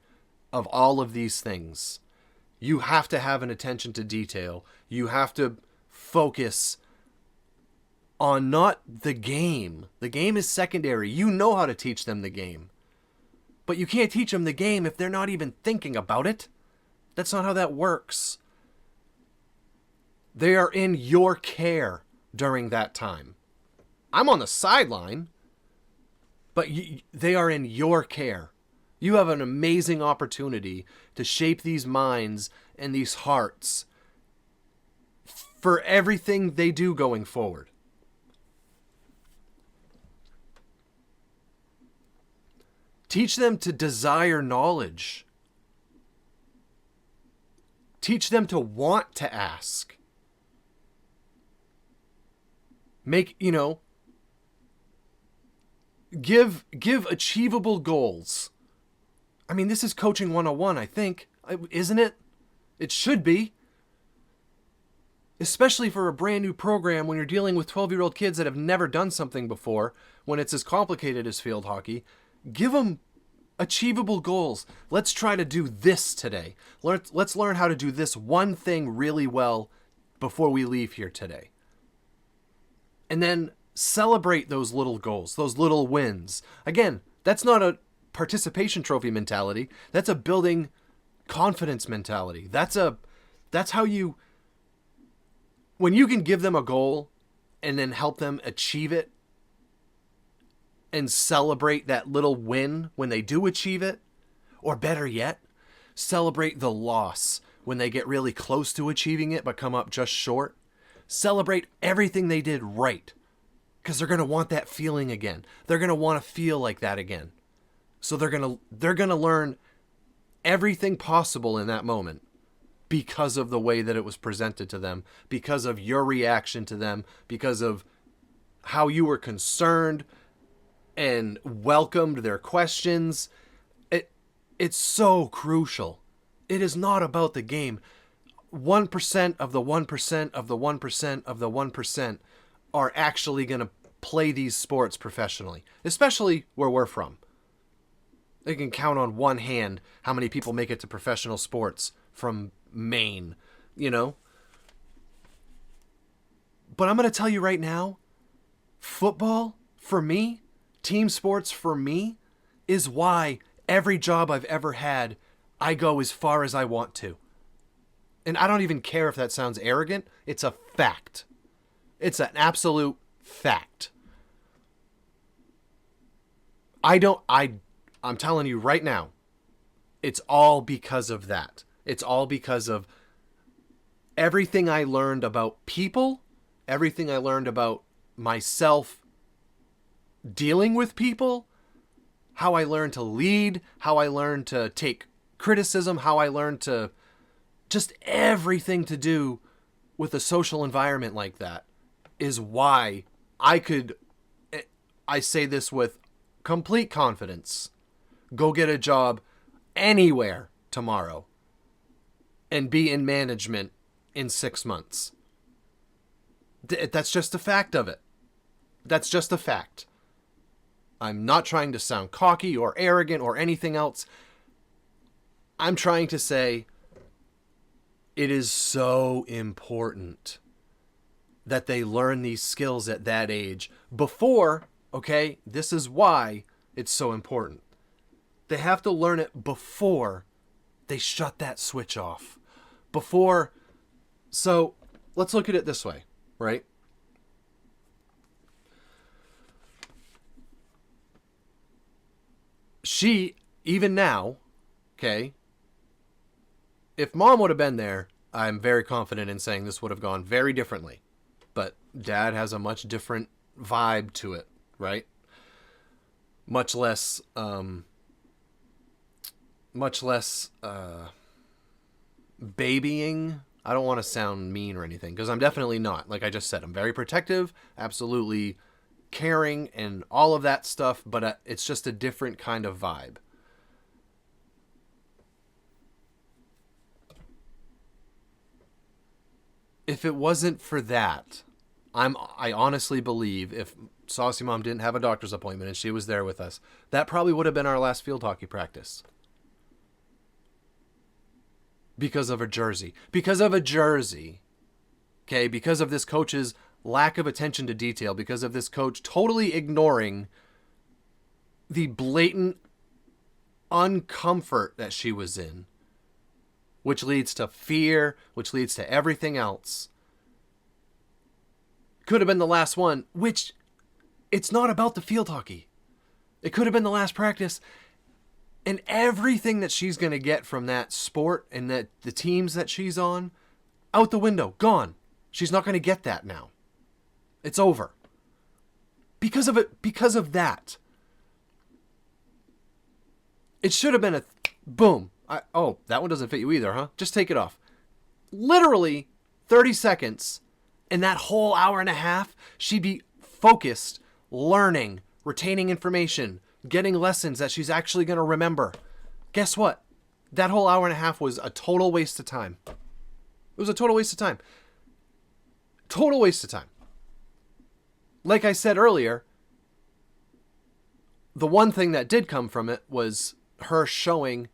of all of these things. You have to have an attention to detail. You have to focus on not the game. The game is secondary. You know how to teach them the game. But you can't teach them the game if they're not even thinking about it. That's not how that works. They are in your care during that time. I'm on the sideline, but they are in your care. You have an amazing opportunity to shape these minds and these hearts for everything they do going forward. Teach them to desire knowledge. Teach them to want to ask. Give achievable goals. I mean, this is coaching 101, I think. Isn't it? It should be. Especially for a brand new program when you're dealing with 12-year-old kids that have never done something before, when it's as complicated as field hockey. Give them achievable goals. Let's try to do this today. Let's learn how to do this one thing really well before we leave here today. And then celebrate those little goals, those little wins. Again, that's not a participation trophy mentality. That's a building confidence mentality. That's how you, when you can give them a goal and then help them achieve it and celebrate that little win when they do achieve it, or better yet, celebrate the loss when they get really close to achieving it but come up just short. Celebrate everything they did right. because they're going to want that feeling again. They're going to want to feel like that again. So they're going to learn everything possible in that moment because of the way that it was presented to them, because of your reaction to them, because of how you were concerned and welcomed their questions. It's so crucial. It is not about the game. 1% of the 1% of the 1% of the 1% are actually going to play these sports professionally, especially where we're from. They can count on one hand how many people make it to professional sports from Maine, you know? But I'm going to tell you right now, football, for me, team sports for me, is why every job I've ever had, I go as far as I want to. And I don't even care if that sounds arrogant. It's a fact. It's an absolute fact. I'm telling you right now, it's all because of that. It's all because of everything I learned about people, everything I learned about myself dealing with people, how I learned to lead, how I learned to take criticism, how I learned to just everything to do with a social environment like that is why I say this with complete confidence, go get a job anywhere tomorrow and be in management in 6 months. That's just a fact of it. That's just a fact. I'm not trying to sound cocky or arrogant or anything else. I'm trying to say it is so important that they learn these skills at that age before, okay, this is why it's so important. They have to learn it before they shut that switch off. So let's look at it this way, right? She, even now, okay, if mom would have been there, I'm very confident in saying this would have gone very differently. But dad has a much different vibe to it, right? Much less babying. I don't want to sound mean or anything, because I'm definitely not. Like I just said, I'm very protective, absolutely caring and all of that stuff, but it's just a different kind of vibe. If it wasn't for that, I honestly believe if Saucy Mom didn't have a doctor's appointment and she was there with us, that probably would have been our last field hockey practice. Because of a jersey. Okay, because of this coach's lack of attention to detail, because of this coach totally ignoring the blatant uncomfort that she was in, which leads to fear, which leads to everything else. Could have been the last one, which it's not about the field hockey. It could have been the last practice. And everything that she's going to get from that sport and that the teams that she's on, out the window, gone. She's not going to get that now. It's over. Because of it, because of that. It should have been a boom. That one doesn't fit you either, huh? Just take it off. Literally 30 seconds in that whole hour and a half, she'd be focused, learning, retaining information, getting lessons that she's actually going to remember. Guess what? That whole hour and a half was a total waste of time. It was a total waste of time. Total waste of time. Like I said earlier, the one thing that did come from it was her showing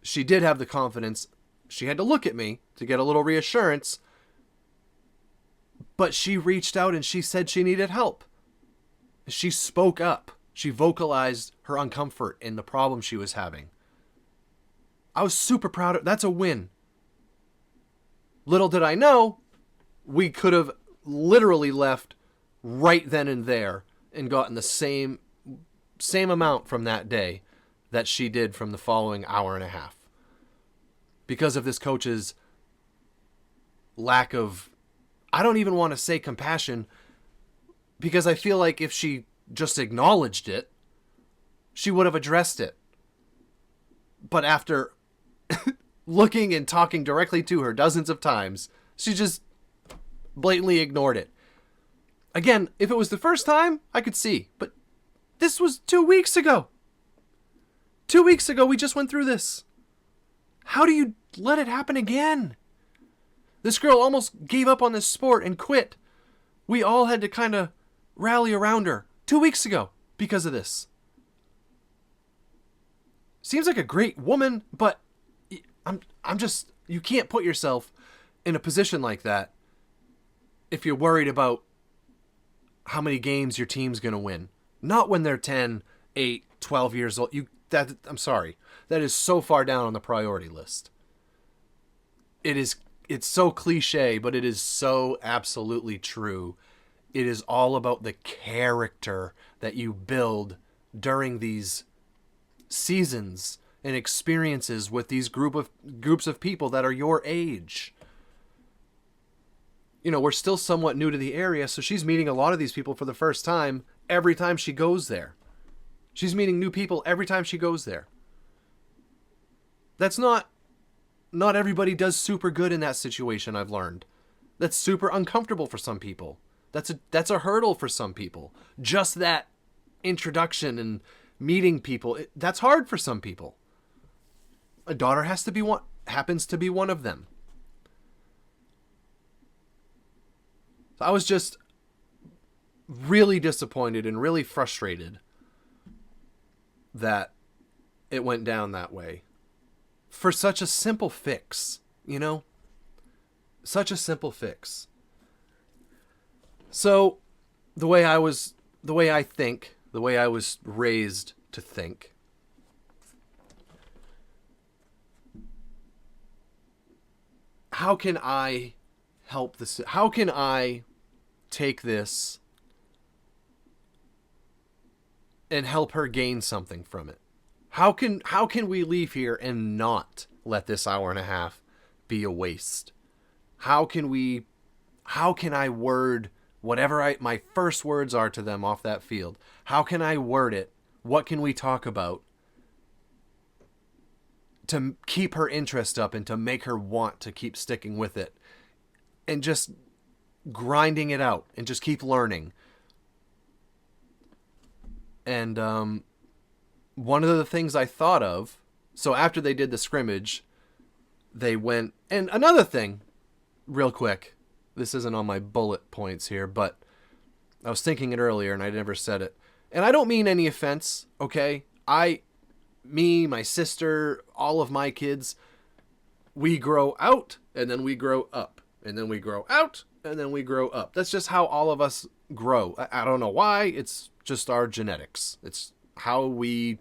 she did have the confidence. She had to look at me to get a little reassurance, but she reached out and she said she needed help. She spoke up. She vocalized her uncomfort in the problem she was having. I was super proud of. That's a win. Little did I know, we could have literally left right then and there and gotten the same amount from that day that she did from the following hour and a half. Because of this coach's lack of, I don't even want to say compassion, Because I feel like if she just acknowledged it, she would have addressed it. But after looking and talking directly to her dozens of times, she just blatantly ignored it. Again, if it was the first time, I could see. But this was 2 weeks ago. 2 weeks ago, we just went through this. How do you let it happen again? This girl almost gave up on this sport and quit. We all had to kind of rally around her 2 weeks ago because of this. Seems like a great woman, but I'm just, you can't put yourself in a position like that if you're worried about how many games your team's going to win. Not when they're 10, 8, 12 years old. I'm sorry. That is so far down on the priority list. It's so cliche, but it is so absolutely true. It is all about the character that you build during these seasons and experiences with these groups of people that are your age. You know, we're still somewhat new to the area, so she's meeting a lot of these people for the first time every time she goes there. She's meeting new people every time she goes there. That's not everybody does super good in that situation, I've learned. That's super uncomfortable for some people. That's a hurdle for some people. Just that introduction and meeting people, that's hard for some people. A daughter happens to be one of them. So I was just really disappointed and really frustrated that it went down that way. For such a simple fix, you know? Such a simple fix. So, the way I think, the way I was raised to think, how can I help this? How can I take this and help her gain something from it? How can we leave here and not let this hour and a half be a waste? How can I word whatever my first words are to them off that field? How can I word it? What can we talk about to keep her interest up and to make her want to keep sticking with it and just grinding it out and just keep learning? And one of the things I thought of, so after they did the scrimmage, they went, and another thing, real quick, this isn't on my bullet points here, but I was thinking it earlier and I never said it. And I don't mean any offense, okay? Me, my sister, all of my kids, we grow out and then we grow up. And then we grow out and then we grow up. That's just how all of us grow. I don't know why. It's just our genetics. It's how we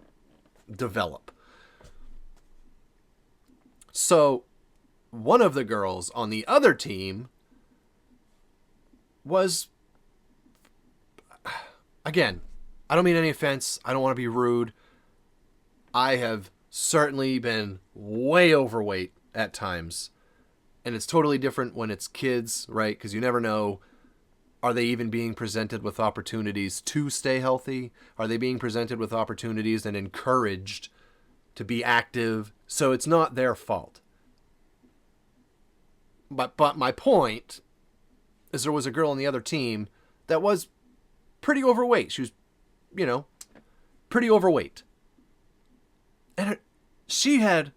develop. So one of the girls on the other team was, again, I don't mean any offense. I don't want to be rude. I have certainly been way overweight at times. And it's totally different when it's kids, right? Because you never know, are they even being presented with opportunities to stay healthy? Are they being presented with opportunities and encouraged to be active? So it's not their fault. But my point is there was a girl on the other team that was pretty overweight. She was, pretty overweight. And she had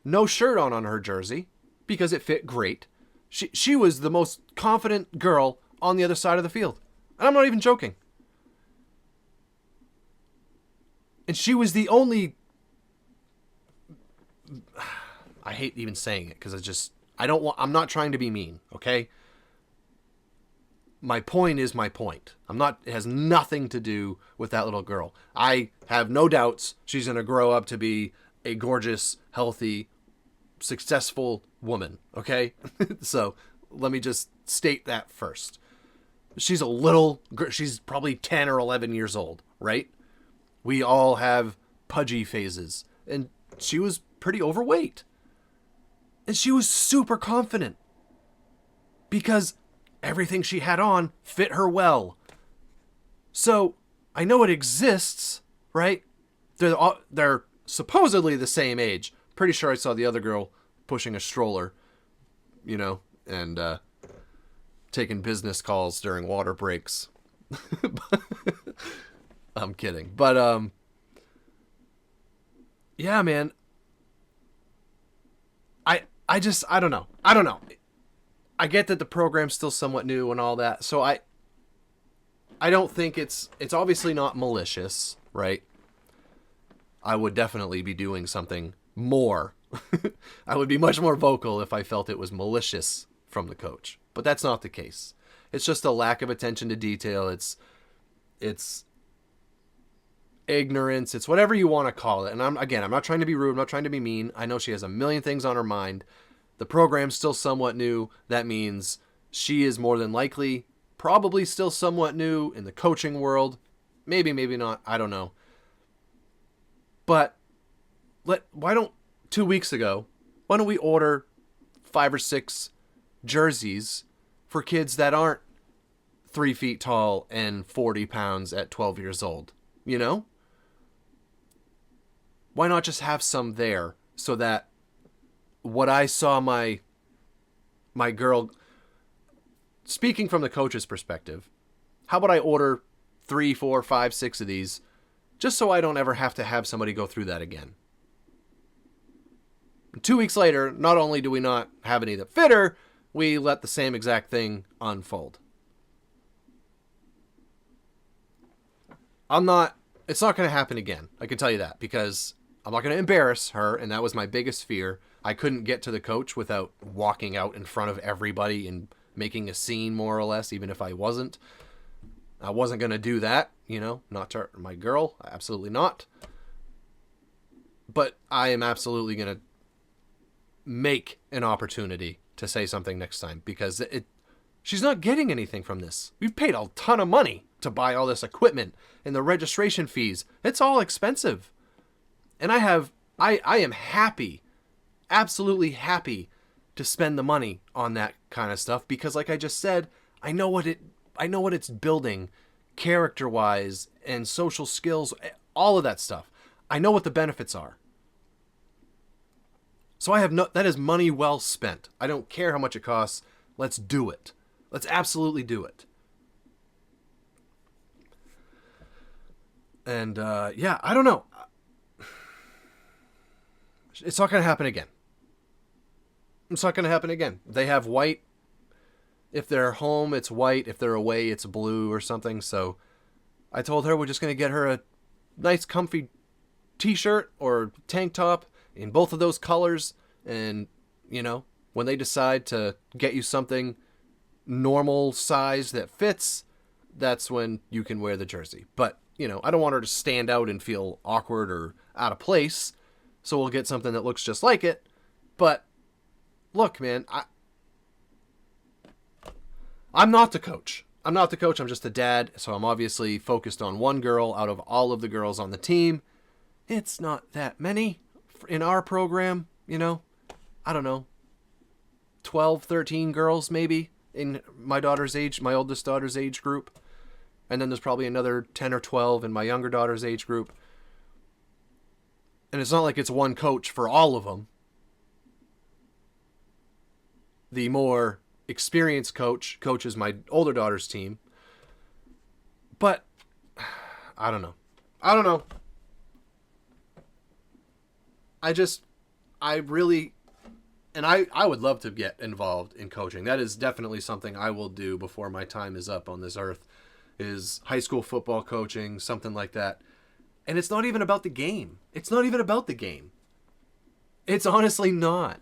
no shirt on her jersey because it fit great. She was the most confident girl on the other side of the field. And I'm not even joking. And she was the only... I hate even saying it because I'm not trying to be mean, okay? My point is my point. It has nothing to do with that little girl. I have no doubts she's going to grow up to be a gorgeous, healthy, successful woman, okay? So let me just state that first. She's probably 10 or 11 years old, right? We all have pudgy phases. And she was pretty overweight. And she was super confident. Because everything she had on fit her well. So I know it exists, right? They're supposedly the same age. Pretty sure I saw the other girl pushing a stroller, and taking business calls during water breaks. I'm kidding. But, yeah, man. I don't know. I don't know. I get that the program's still somewhat new and all that. So I don't think it's obviously not malicious, right? I would definitely be doing something more. I would be much more vocal if I felt it was malicious from the coach. But that's not the case. It's just a lack of attention to detail. It's ignorance. It's whatever you want to call it. And I'm not trying to be rude. I'm not trying to be mean. I know she has a million things on her mind. The program's still somewhat new. That means she is more than likely probably still somewhat new in the coaching world. Maybe not. I don't know. But 2 weeks ago, why don't we order 5 or 6 jerseys for kids that aren't 3 feet tall and 40 pounds at 12 years old? Why not just have some there so that what I saw my girl, speaking from the coach's perspective, how about I order 3, 4, 5, 6 of these just so I don't ever have to have somebody go through that again? 2 weeks later, not only do we not have any that fit her, we let the same exact thing unfold. It's not going to happen again. I can tell you that, because I'm not going to embarrass her, and that was my biggest fear. I couldn't get to the coach without walking out in front of everybody and making a scene, more or less, even if I wasn't. I wasn't going to do that, not to my girl. Absolutely not. But I am absolutely going to make an opportunity to say something next time, because she's not getting anything from this. We've paid a ton of money to buy all this equipment and the registration fees. It's all expensive. And I am happy, absolutely happy to spend the money on that kind of stuff, because like I just said, I know what it's building character-wise and social skills, all of that stuff. I know what the benefits are. So that is money well spent. I don't care how much it costs. Let's do it. Let's absolutely do it. And, yeah, I don't know. It's not going to happen again. It's not going to happen again. They have white. If they're home, it's white. If they're away, it's blue or something. So I told her we're just going to get her a nice comfy t-shirt or tank top in both of those colors. And, when they decide to get you something normal size that fits, that's when you can wear the jersey. But, I don't want her to stand out and feel awkward or out of place. So we'll get something that looks just like it. But look, man, I'm not the coach. I'm just the dad. So I'm obviously focused on one girl out of all of the girls on the team. It's not that many in our program, I don't know, 12, 13 girls maybe in my oldest daughter's age group. And then there's probably another 10 or 12 in my younger daughter's age group. And it's not like it's one coach for all of them. The more experienced coach coaches my older daughter's team. But I don't know. I would love to get involved in coaching. That is definitely something I will do before my time is up on this earth, is high school football coaching, something like that. And it's not even about the game. It's honestly not.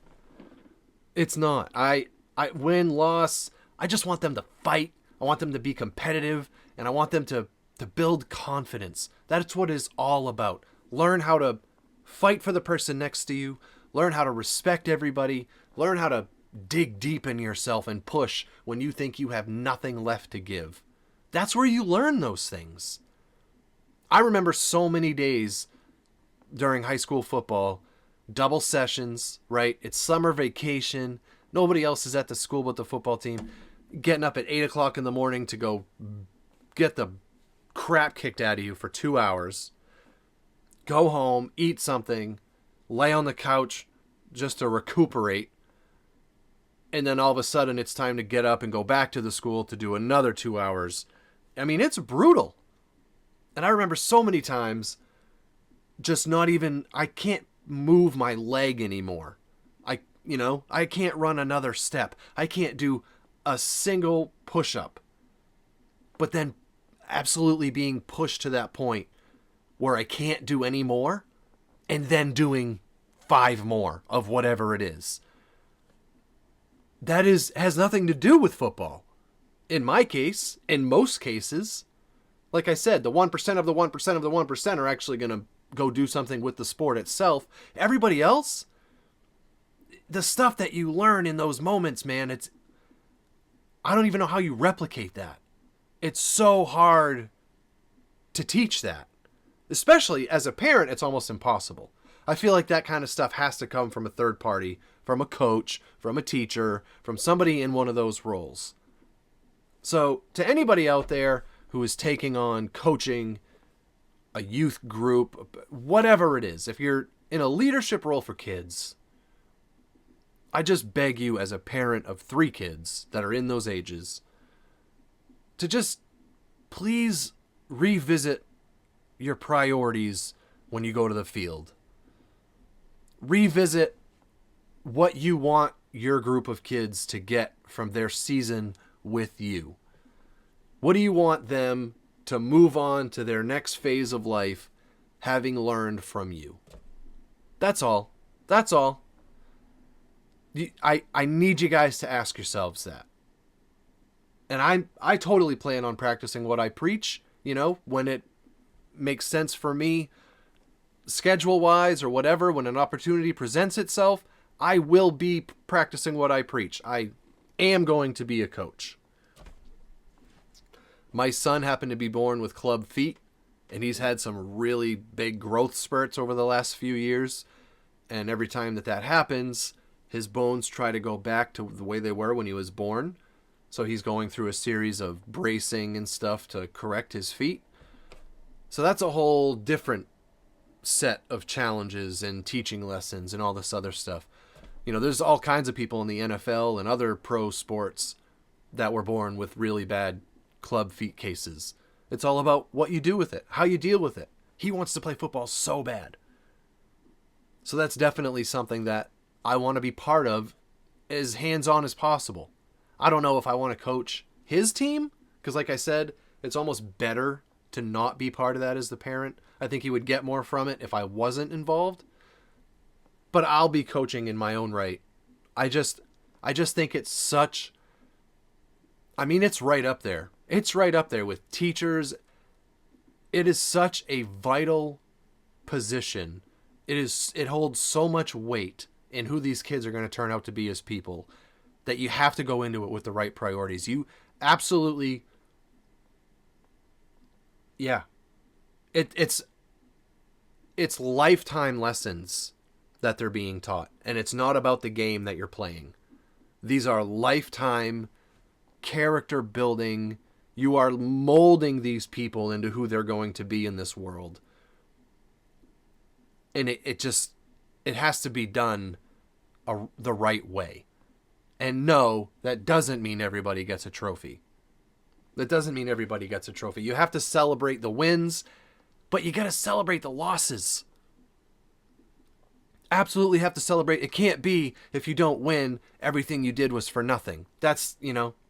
It's not. I win, loss. I just want them to fight. I want them to be competitive, and I want them to build confidence. That's what it's all about. Learn how to fight for the person next to you. Learn how to respect everybody. Learn how to dig deep in yourself and push when you think you have nothing left to give. That's where you learn those things. I remember so many days during high school football, double sessions, right? It's summer vacation. Nobody else is at the school but the football team. Getting up at 8 o'clock in the morning to go get the crap kicked out of you for 2 hours, go home, eat something, lay on the couch just to recuperate, and then all of a sudden it's time to get up and go back to the school to do another 2 hours. I mean, it's brutal. And I remember so many times just not even, I can't move my leg anymore. I can't run another step. I can't do a single push-up. But then absolutely being pushed to that point where I can't do any more, and then doing 5 more of whatever it is. That has nothing to do with football. In my case, in most cases, like I said, the 1% of the 1% of the 1% are actually going to go do something with the sport itself. Everybody else, the stuff that you learn in those moments, man, I don't even know how you replicate that. It's so hard to teach that. Especially as a parent, it's almost impossible. I feel like that kind of stuff has to come from a third party, from a coach, from a teacher, from somebody in one of those roles. So to anybody out there who is taking on coaching, a youth group, whatever it is, if you're in a leadership role for kids, I just beg you as a parent of 3 kids that are in those ages to just please revisit your priorities when you go to the field. Revisit what you want your group of kids to get from their season with you. What do you want them to move on to their next phase of life having learned from you? That's all. That's all. I need you guys to ask yourselves that. And I totally plan on practicing what I preach, when it makes sense for me, schedule-wise or whatever, when an opportunity presents itself, I will be practicing what I preach. I am going to be a coach. My son happened to be born with club feet, and he's had some really big growth spurts over the last few years. And every time that happens, his bones try to go back to the way they were when he was born. So he's going through a series of bracing and stuff to correct his feet. So that's a whole different set of challenges and teaching lessons and all this other stuff. There's all kinds of people in the NFL and other pro sports that were born with really bad club feet cases. It's all about what you do with it, how you deal with it. He wants to play football so bad. So that's definitely something that I want to be part of as hands-on as possible. I don't know if I want to coach his team, because like I said, it's almost better to not be part of that as the parent. I think he would get more from it if I wasn't involved. But I'll be coaching in my own right. I just think it's such... it's right up there. It's right up there with teachers. It is such a vital position. It holds so much weight in who these kids are going to turn out to be as people that you have to go into it with the right priorities. You absolutely... Yeah. It's lifetime lessons that they're being taught. And it's not about the game that you're playing. These are lifetime character building. You are molding these people into who they're going to be in this world. And it has to be done the right way. And no, that doesn't mean everybody gets a trophy. That doesn't mean everybody gets a trophy. You have to celebrate the wins, but you got to celebrate the losses. Absolutely have to celebrate. It can't be, if you don't win, everything you did was for nothing. That's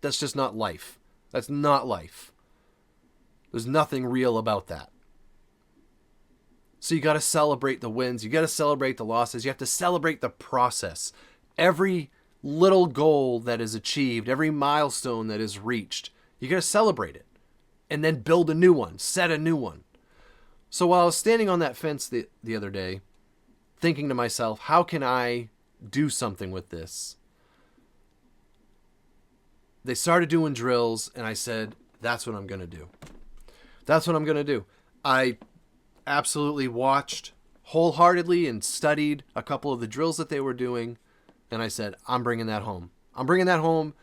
just not life. That's not life. There's nothing real about that. So you got to celebrate the wins. You got to celebrate the losses. You have to celebrate the process. Every little goal that is achieved, every milestone that is reached, you got to celebrate it. And then build a new one. Set a new one. So while I was standing on that fence the other day, thinking to myself, how can I do something with this? They started doing drills, and I said, that's what I'm going to do. That's what I'm going to do. I absolutely watched wholeheartedly and studied a couple of the drills that they were doing, and I said, I'm bringing that home. I'm bringing that home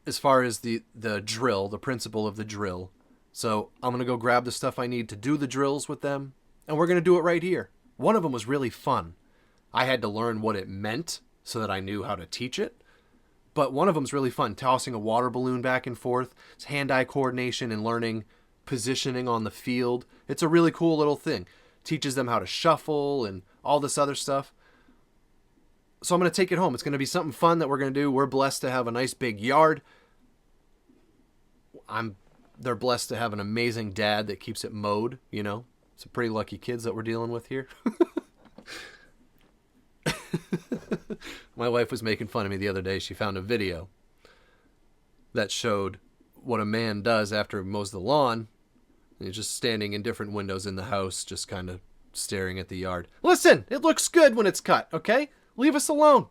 as far as the drill, the principle of the drill. So I'm going to go grab the stuff I need to do the drills with them, and we're going to do it right here. One of them was really fun. I had to learn what it meant so that I knew how to teach it. But one of them's really fun, tossing a water balloon back and forth. It's hand-eye coordination and learning positioning on the field. It's a really cool little thing. Teaches them how to shuffle and all this other stuff. So I'm going to take it home. It's going to be something fun that we're going to do. We're blessed to have a nice big yard. They're blessed to have an amazing dad that keeps it mowed, you know. Some pretty lucky kids that we're dealing with here. My wife was making fun of me the other day. She found a video that showed what a man does after he mows the lawn. And he's just standing in different windows in the house, just kind of staring at the yard. Listen, it looks good when it's cut, okay? Leave us alone.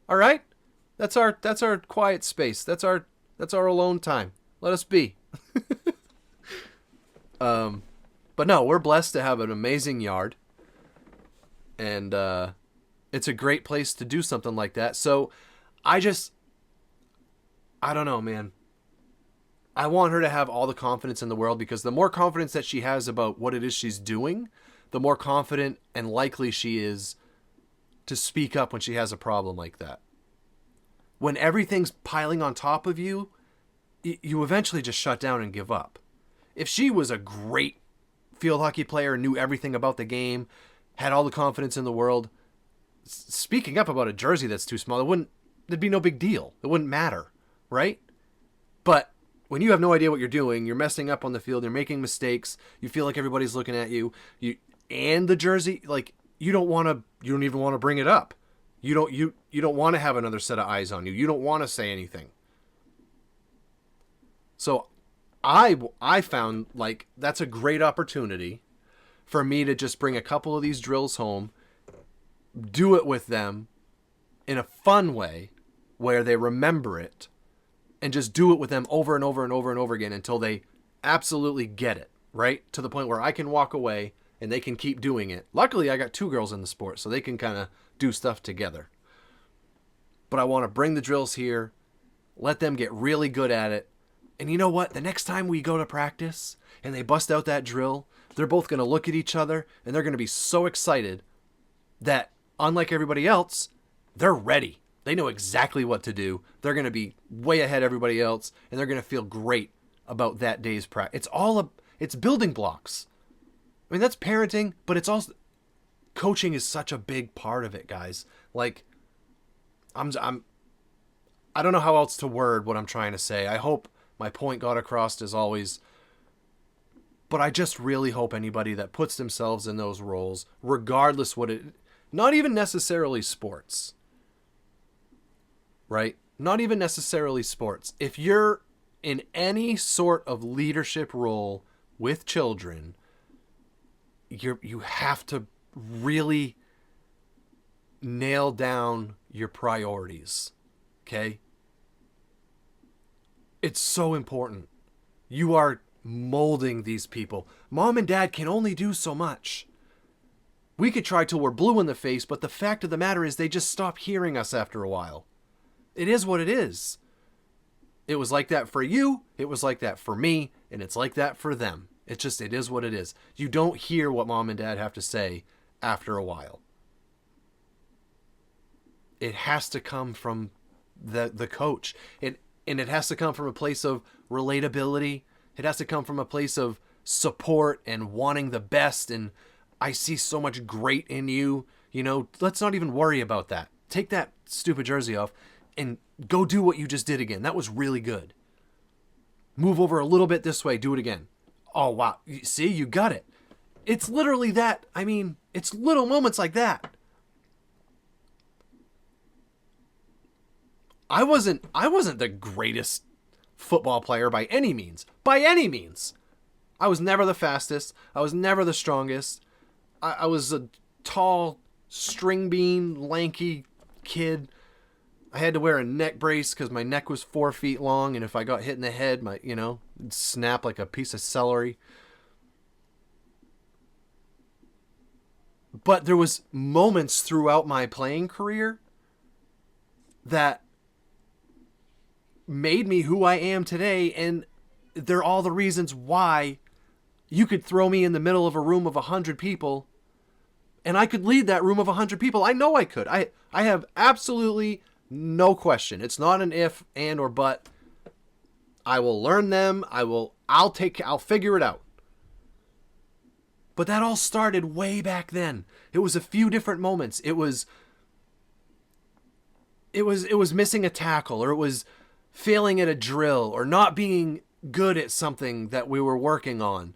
All right? That's our quiet space. That's our alone time. Let us be. But no, we're blessed to have an amazing yard. And it's a great place to do something like that. So I don't know, man. I want her to have all the confidence in the world, because the more confidence that she has about what it is she's doing, the more confident and likely she is to speak up when she has a problem like that. When everything's piling on top of you, you eventually just shut down and give up. If she was a great field hockey player and knew everything about the game, had all the confidence in the world, speaking up about a jersey that's too small, there'd be no big deal. It wouldn't matter, right? But when you have no idea what you're doing, you're messing up on the field, you're making mistakes, you feel like everybody's looking at you, and the jersey, like, you don't even want to bring it up. You don't want to have another set of eyes on you. You don't want to say anything. So I found like that's a great opportunity for me to just bring a couple of these drills home, do it with them in a fun way where they remember it, and just do it with them over and over and over and over again until they absolutely get it, right? To the point where I can walk away and they can keep doing it. Luckily, I got 2 girls in the sport, so they can kind of do stuff together. But I want to bring the drills here, let them get really good at it. And you know what? The next time we go to practice and they bust out that drill, they're both going to look at each other and they're going to be so excited that, unlike everybody else, they're ready. They know exactly what to do. They're going to be way ahead of everybody else, and they're going to feel great about that day's practice. It's building blocks. I mean, that's parenting, but it's also coaching is such a big part of it, guys. Like, I don't know how else to word what I'm trying to say. I hope my point got across as always. But I just really hope anybody that puts themselves in those roles, regardless not even necessarily sports, right? Not even necessarily sports. If you're in any sort of leadership role with children, you have to really nail down your priorities, okay? It's so important. You are molding these people. Mom and dad can only do so much. We could try till we're blue in the face, but the fact of the matter is they just stop hearing us after a while. It is what it is. It was like that for you, it was like that for me, and it's like that for them. It is what it is. You don't hear what mom and dad have to say after a while. It has to come from the coach. And it has to come from a place of relatability. It has to come from a place of support and wanting the best. And I see so much great in you. You know, let's not even worry about that. Take that stupid jersey off and go do what you just did again. That was really good. Move over a little bit this way. Do it again. Oh, wow. See, you got it. It's literally that. I mean, it's little moments like that. I wasn't the greatest football player by any means. By any means. I was never the fastest. I was never the strongest. I was a tall, string bean, lanky kid. I had to wear a neck brace because my neck was 4 feet long, and if I got hit in the head, it'd snap like a piece of celery. But there was moments throughout my playing career that made me who I am today, and they're all the reasons why you could throw me in the middle of a room of 100 people and I could lead that room of 100 people. I know I could. I have absolutely no question. It's not an if, and, or but. I will learn them. I'll figure it out. But that all started way back then. It was a few different moments. It was missing a tackle, or it was failing at a drill, or not being good at something that we were working on.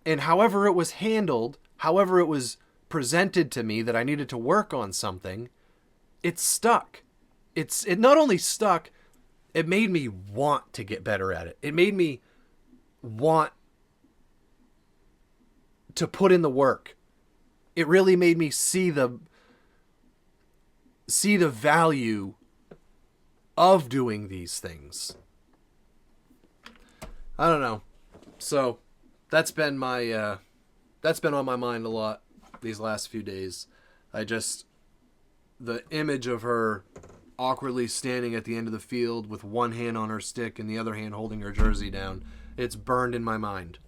And however it was handled, however it was presented to me that I needed to work on something, it stuck. It not only stuck, it made me want to get better at it. It made me want to put in the work. It really made me see the value of doing these things. I don't know. So that's been on my mind a lot these last few days. The image of her awkwardly standing at the end of the field with one hand on her stick and the other hand holding her jersey down, it's burned in my mind.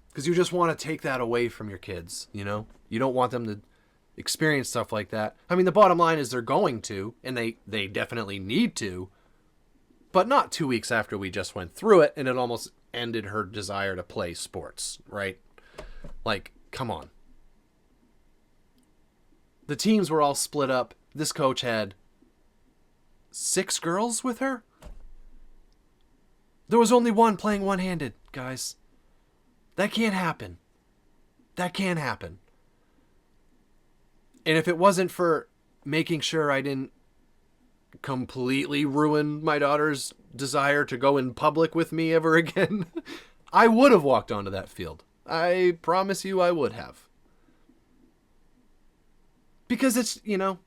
Because you just want to take that away from your kids, you know? You don't want them to experience stuff like that. I mean, the bottom line is they're going to, and they definitely need to, but not 2 weeks after we just went through it and it almost ended her desire to play sports, right? Like, come on. The teams were all split up. This coach had 6 girls with her. There was only one playing one-handed, guys. That can't happen. That can't happen. And if it wasn't for making sure I didn't completely ruin my daughter's desire to go in public with me ever again, I would have walked onto that field. I promise you I would have. Because it's, you know,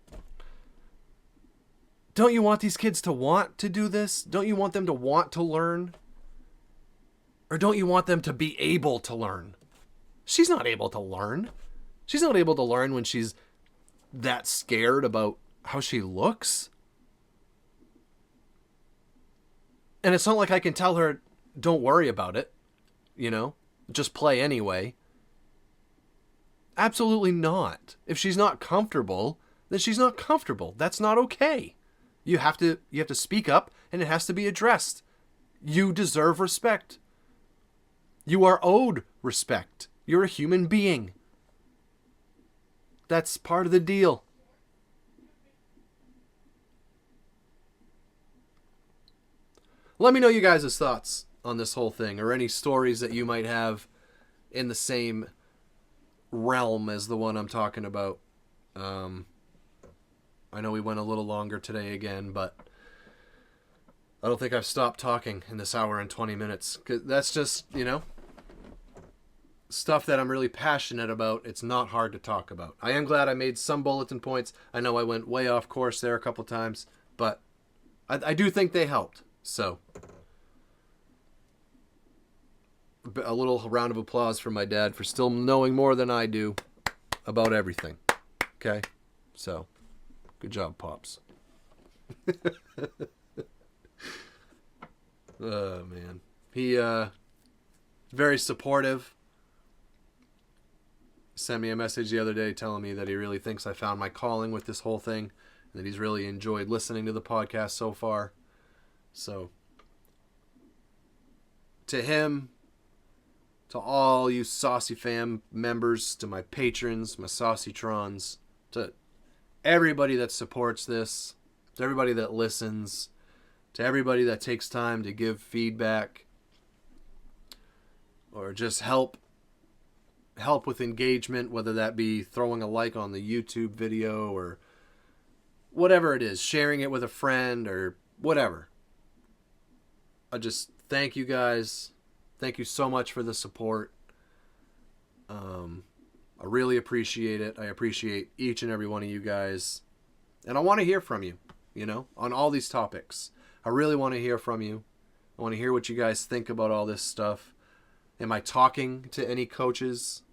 don't you want these kids to want to do this? Don't you want them to want to learn? Or don't you want them to be able to learn? She's not able to learn. She's not able to learn when she's that scared about how she looks. And it's not like I can tell her, don't worry about it, you know, just play anyway. Absolutely not. If she's not comfortable, then she's not comfortable. That's not okay. You have to speak up, and it has to be addressed. You deserve respect. You are owed respect. You're a human being. That's part of the deal. Let me know you guys' thoughts on this whole thing, or any stories that you might have in the same realm as the one I'm talking about. I know we went a little longer today again, but I don't think I've stopped talking in this hour and 20 minutes. 'Cause that's just, you know, stuff that I'm really passionate about. It's not hard to talk about. I am glad I made some bulletin points. I know I went way off course there a couple times, but I do think they helped. So, a little round of applause for my dad for still knowing more than I do about everything. Okay? So, good job, Pops. Oh, man. He, very supportive. Sent me a message the other day telling me that he really thinks I found my calling with this whole thing, and that he's really enjoyed listening to the podcast so far. So, to him, to all you SauceyFam members, to my patrons, my SauceyTrons, to everybody that supports this, to everybody that listens, to everybody that takes time to give feedback or just help with engagement, whether that be throwing a like on the YouTube video or whatever it is, sharing it with a friend or whatever. I just thank you guys. Thank you so much for the support. I really appreciate it. I appreciate each and every one of you guys. And I want to hear from you, you know, on all these topics. I really want to hear from you. I want to hear what you guys think about all this stuff. Am I talking to any coaches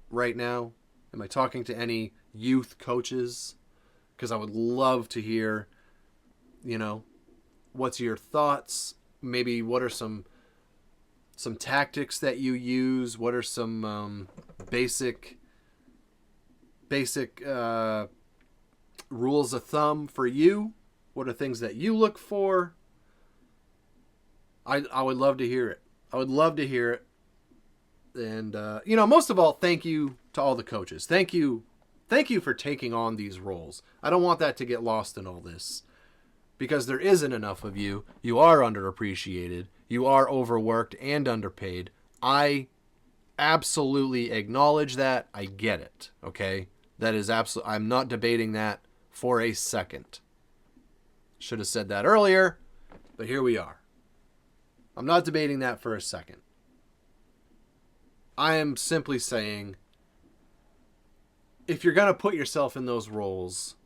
right now? Am I talking to any youth coaches? Because I would love to hear, you know, what's your thoughts? Maybe what are some some tactics that you use? What are some basic rules of thumb for you? What are things that you look for? I would love to hear it. I would love to hear it. And, most of all, thank you to all the coaches. Thank you for taking on these roles. I don't want that to get lost in all this, because there isn't enough of you. You are underappreciated. You are overworked and underpaid. I absolutely acknowledge that. I get it. Okay? That is absolutely, I'm not debating that for a second. Should have said that earlier, but here we are. I'm not debating that for a second. I am simply saying, if you're going to put yourself in those roles,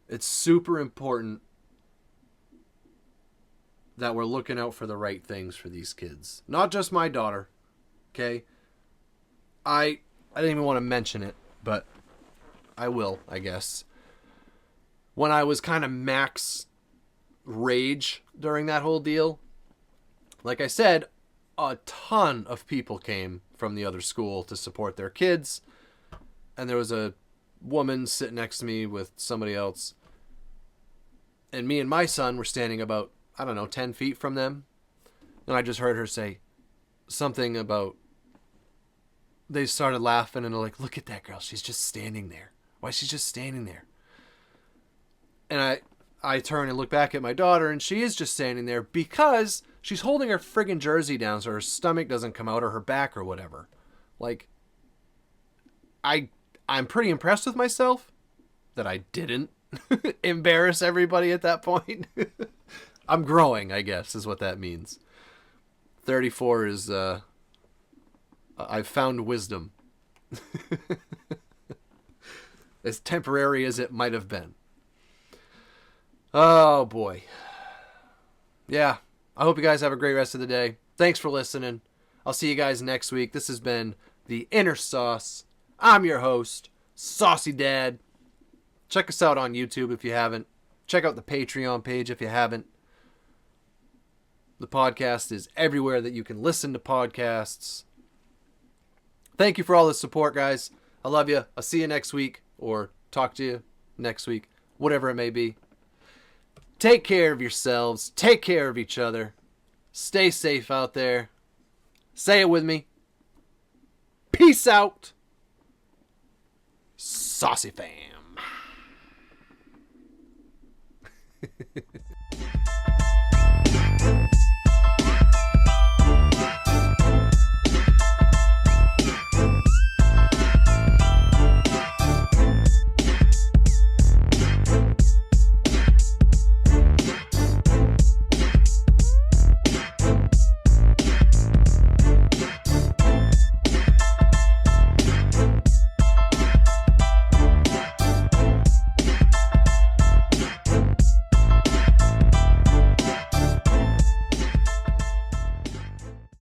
it's super important that we're looking out for the right things for these kids. Not just my daughter, okay? I didn't even want to mention it, but I will, I guess. When I was kind of max rage during that whole deal, like I said, a ton of people came from the other school to support their kids. And there was a woman sitting next to me with somebody else. And me and my son were standing about, 10 feet from them. And I just heard her say something about, they started laughing and they're like, look at that girl. She's just standing there. Why is she just standing there? And I turn and look back at my daughter, and she is just standing there because she's holding her friggin' jersey down so her stomach doesn't come out, or her back, or whatever. Like, I'm pretty impressed with myself that I didn't embarrass everybody at that point. I'm growing, I guess, is what that means. 34 is, I've found wisdom. As temporary as it might have been. Oh, boy. Yeah. I hope you guys have a great rest of the day. Thanks for listening. I'll see you guys next week. This has been The Inner Sauce. I'm your host, SauceyDad. Check us out on YouTube if you haven't. Check out the Patreon page if you haven't. The podcast is everywhere that you can listen to podcasts. Thank you for all the support, guys. I love you. I'll see you next week, or talk to you next week, whatever it may be. Take care of yourselves. Take care of each other. Stay safe out there. Say it with me. Peace out. SauceyFam.